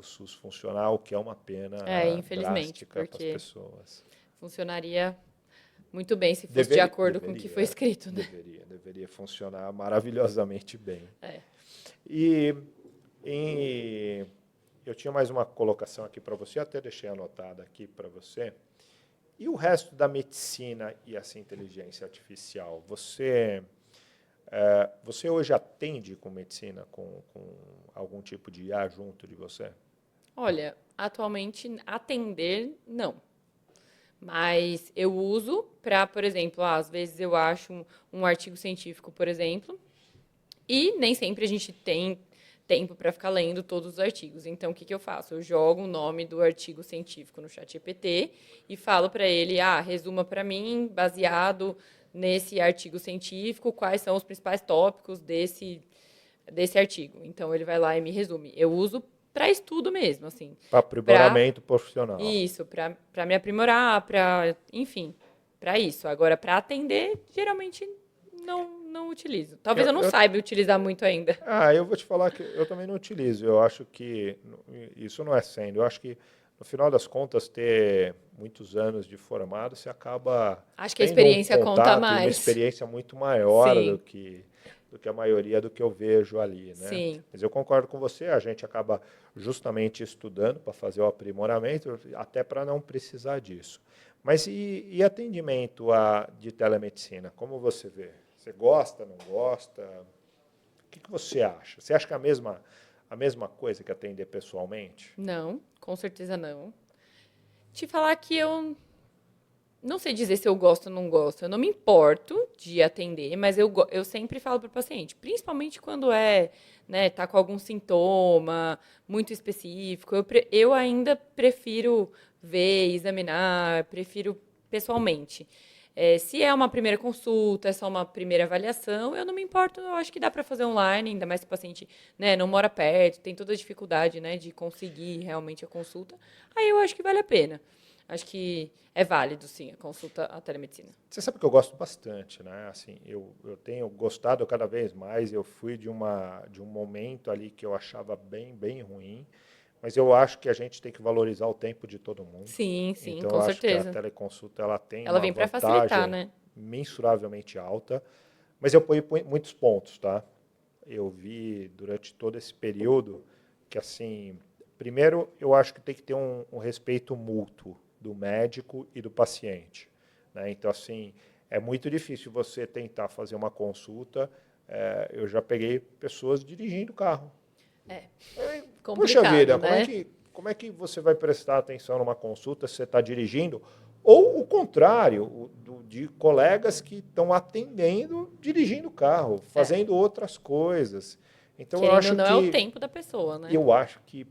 SUS funcionar, o que é uma pena infelizmente, drástica para as porque pessoas. funcionaria muito bem se fosse de acordo com o que foi escrito, né? Deveria funcionar maravilhosamente bem. É. E, e eu tinha mais uma colocação aqui para você, até deixei anotada aqui para você. E o resto da medicina e essa inteligência artificial? Você hoje atende com medicina, com algum tipo de IA junto de você? Olha, atualmente atender, não. Mas eu uso para, por exemplo, às vezes eu acho um artigo científico, por exemplo, e nem sempre a gente tem tempo para ficar lendo todos os artigos. Então, o que, que eu faço? Eu jogo o nome do artigo científico no chat GPT e falo para ele, resuma para mim, baseado nesse artigo científico, quais são os principais tópicos desse artigo. Então, ele vai lá e me resume. Eu uso para estudo mesmo, assim. Para aprimoramento profissional. Isso, para me aprimorar, para, enfim, para isso. Agora, para atender, geralmente não utilizo. Talvez eu não saiba utilizar muito ainda. Eu vou te falar que eu também não utilizo. Eu acho que isso não é sendo. Eu acho que, no final das contas, ter muitos anos de formado, você acaba Acho que a tendo um experiência conta contato e uma mais. experiência muito maior Sim. do que a maioria do que eu vejo ali, né? Sim. Mas eu concordo com você, a gente acaba justamente estudando para fazer o aprimoramento, até para não precisar disso. Mas e atendimento de telemedicina? Como você vê? Você gosta, não gosta? O que você acha? Você acha que é a mesma coisa que atender pessoalmente? Não, com certeza não. Te falar que eu não sei dizer se eu gosto ou não gosto. Eu não me importo de atender, mas eu sempre falo para o paciente, principalmente quando tá com algum sintoma muito específico. Eu ainda prefiro ver, examinar, prefiro pessoalmente. Se é uma primeira consulta, é só uma primeira avaliação, eu não me importo, eu acho que dá para fazer online, ainda mais se o paciente, né, não mora perto, tem toda a dificuldade, né, de conseguir realmente a consulta. Aí eu acho que vale a pena. Acho que é válido, sim, a consulta à telemedicina. Você sabe que eu gosto bastante, né? Assim, eu tenho gostado cada vez mais. Eu fui de um momento ali que eu achava bem ruim, mas eu acho que a gente tem que valorizar o tempo de todo mundo. Sim, sim, Então, eu com acho que a certeza. teleconsulta ela tem Ela uma vem para facilitar, vantagem né? mensuravelmente alta, mas eu ponho muitos pontos, tá? Eu vi durante todo esse período que, assim, primeiro, eu acho que tem que ter um respeito mútuo do médico e do paciente, né? Então, assim, é muito difícil você tentar fazer uma consulta. Eu já peguei pessoas dirigindo o carro. Puxa Complicado, vida, né? como é que você vai prestar atenção numa consulta se você está dirigindo? Ou o contrário, de colegas que estão atendendo, dirigindo o carro, fazendo outras coisas. Então, Querendo ou não, é o tempo da pessoa, né? eu acho que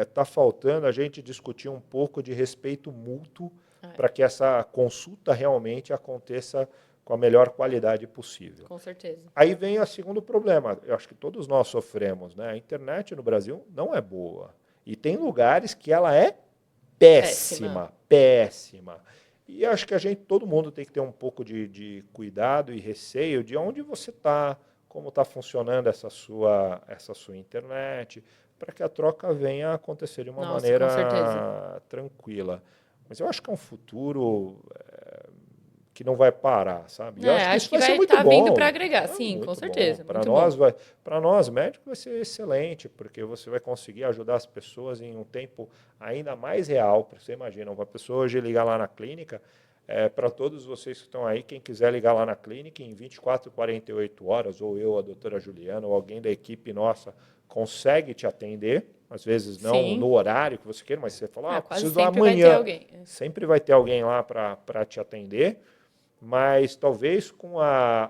está faltando a gente discutir um pouco de respeito mútuo para que essa consulta realmente aconteça com a melhor qualidade possível. Com certeza. Aí vem o segundo problema. Eu acho que todos nós sofremos, né? A internet no Brasil não é boa. E tem lugares que ela é Péssima. péssima. E acho que todo mundo tem que ter um pouco de cuidado e receio de onde você está, como está funcionando essa sua internet, para que a troca venha a acontecer de uma Nossa, com certeza. maneira tranquila. Mas eu acho que é um futuro que não vai parar, sabe? E eu acho que Acho isso que vai ser vai muito estar vindo bom. para agregar, sim, com Muito bom. certeza. Muito bom. Para nós médicos vai ser excelente, porque você vai conseguir ajudar as pessoas em um tempo ainda mais real. Você imagina, uma pessoa hoje ligar lá na clínica, para todos vocês que estão aí, quem quiser ligar lá na clínica, em 24, 48 horas, ou eu, a doutora Juliana, ou alguém da equipe nossa, consegue te atender. Às vezes não Sim. no horário que você queira, mas você fala, Quase preciso sempre vai ter amanhã. alguém. Sempre vai ter alguém lá para te atender. Mas talvez com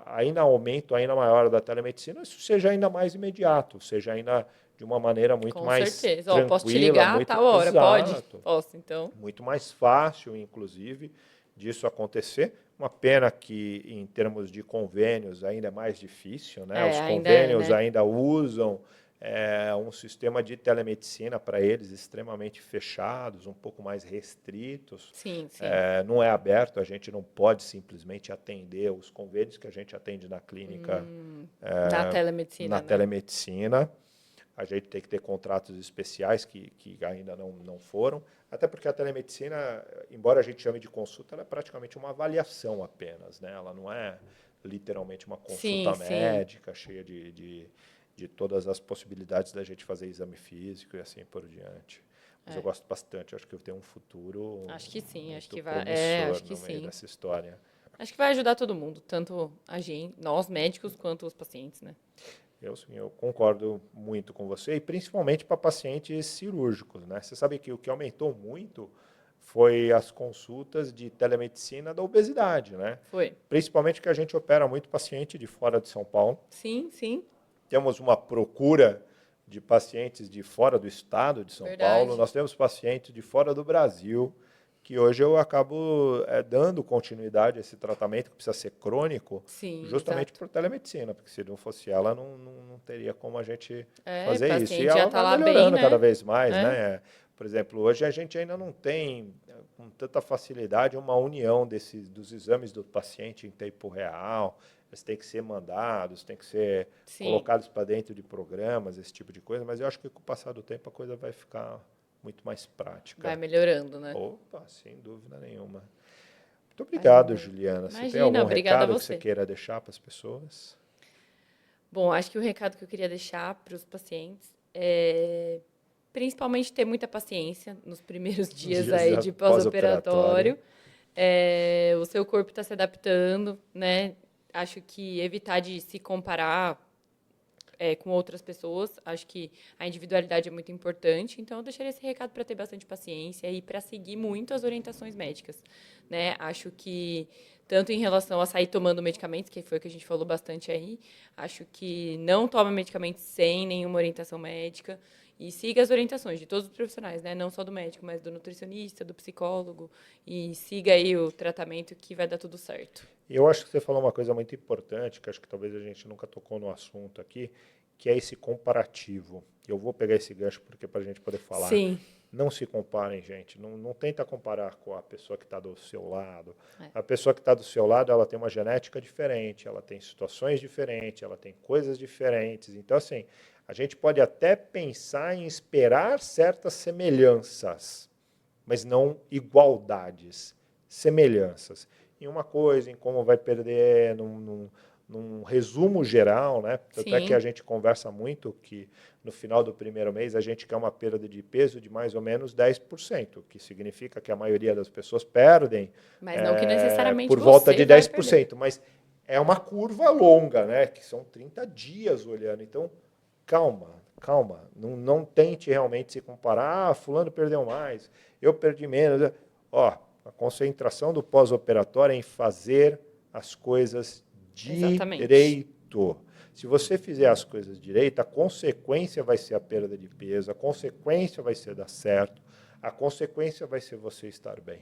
ainda aumento ainda maior da telemedicina, isso seja ainda mais imediato, seja ainda de uma maneira muito Com mais certeza. Ó, posso te tranquila, ligar a muito tal hora? Pode? exato, Posso, então. muito mais fácil, inclusive, disso acontecer. Uma pena que, em termos de convênios, ainda é mais difícil, né? Os Ainda é, convênios né? ainda usam um sistema de telemedicina para eles extremamente fechados, um pouco mais restritos. Sim, sim. Não é aberto, a gente não pode simplesmente atender os convênios que a gente atende na clínica Na telemedicina, na né? telemedicina. A gente tem que ter contratos especiais que ainda não foram, até porque a telemedicina, embora a gente chame de consulta, ela é praticamente uma avaliação apenas, né? Ela não é literalmente uma Sim, consulta sim. médica cheia de todas as possibilidades da gente fazer exame físico e assim por diante. Mas eu gosto bastante, acho que eu tenho um futuro Acho que sim, acho muito que vai. promissor Acho que no meio sim. dessa história. Acho que vai ajudar todo mundo, tanto a gente, nós médicos, quanto os pacientes, né? Eu concordo muito com você, e principalmente para pacientes cirúrgicos, né? Você sabe que o que aumentou muito foi as consultas de telemedicina da obesidade, né? Foi. Principalmente que a gente opera muito paciente de fora de São Paulo. Sim, sim. Temos uma procura de pacientes de fora do estado de São Paulo, Verdade. nós temos pacientes de fora do Brasil. que hoje eu acabo dando continuidade a esse tratamento que precisa ser crônico, Sim, justamente exato. por telemedicina, porque se não fosse ela, não teria como a gente O fazer isso. E paciente já ela está vai lá bem, melhorando cada né? vez mais, É, né? Por exemplo, hoje a gente ainda não tem com tanta facilidade uma união dos exames do paciente em tempo real. Eles têm que ser mandados, têm que ser sim, colocados para dentro de programas, esse tipo de coisa, mas eu acho que com o passar do tempo a coisa vai ficar muito mais vai prática. melhorando, né? Opa, sem dúvida nenhuma. Muito Vai obrigado, melhorando. Juliana. Você tem Imagina, algum obrigada a recado que você você. queira deixar para as pessoas? Bom, acho que o recado que eu queria deixar para os pacientes é principalmente ter muita paciência nos primeiros dias Dias aí de pós-operatório. pós-operatório. O seu corpo está se adaptando, né? Acho que evitar de se comparar com outras pessoas. Acho que a individualidade é muito importante. Então, eu deixaria esse recado para ter bastante paciência e para seguir muito as orientações médicas, né? Acho que tanto em relação a sair tomando medicamentos, que foi o que a gente falou bastante aí, acho que não toma medicamentos sem nenhuma orientação médica e siga as orientações de todos os profissionais, né? Não só do médico, mas do nutricionista, do psicólogo e siga aí o tratamento que vai dar tudo certo. E eu acho que você falou uma coisa muito importante, que acho que talvez a gente nunca tocou no assunto aqui, que é esse comparativo. Eu vou pegar esse gancho porque para a gente poder falar. Sim. Não se comparem, gente. Não tenta comparar com a pessoa que está do seu lado. É. A pessoa que está do seu lado, ela tem uma genética diferente, ela tem situações diferentes, ela tem coisas diferentes. Então, assim, a gente pode até pensar em esperar certas semelhanças, mas não igualdades, semelhanças. Em uma coisa, em como vai perder, num resumo geral, né? Tanto é que a Sim. gente conversa muito que no final do primeiro mês a gente quer uma perda de peso de mais ou menos 10%, que significa que a maioria das pessoas perdem Mas não que necessariamente por volta você de vai perder. 10%, mas é uma curva longa, né? Que são 30 dias olhando. Então, calma, calma. Não tente realmente se comparar. Ah, fulano perdeu mais, eu perdi menos. Ó, a concentração do pós-operatório é em fazer as coisas Exatamente. direito. Se você fizer as coisas direito, a consequência vai ser a perda de peso, a consequência vai ser dar certo, a consequência vai ser você estar bem.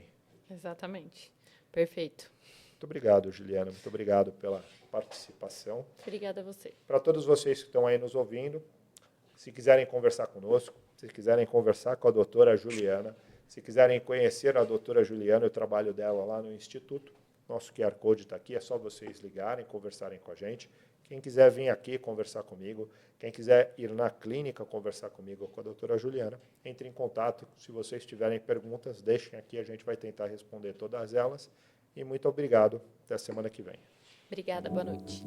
Exatamente. Perfeito. Muito obrigado, Juliana. Muito obrigado pela participação. Obrigada a você. Para todos vocês que estão aí nos ouvindo, se quiserem conversar conosco, se quiserem conversar com a doutora Juliana, se quiserem conhecer a doutora Juliana e o trabalho dela lá no Instituto, nosso QR Code está aqui, é só vocês ligarem, conversarem com a gente. Quem quiser vir aqui conversar comigo, quem quiser ir na clínica conversar comigo ou com a doutora Juliana, entre em contato. Se vocês tiverem perguntas, deixem aqui, a gente vai tentar responder todas elas. E muito obrigado. Até a semana que vem. Obrigada, boa noite.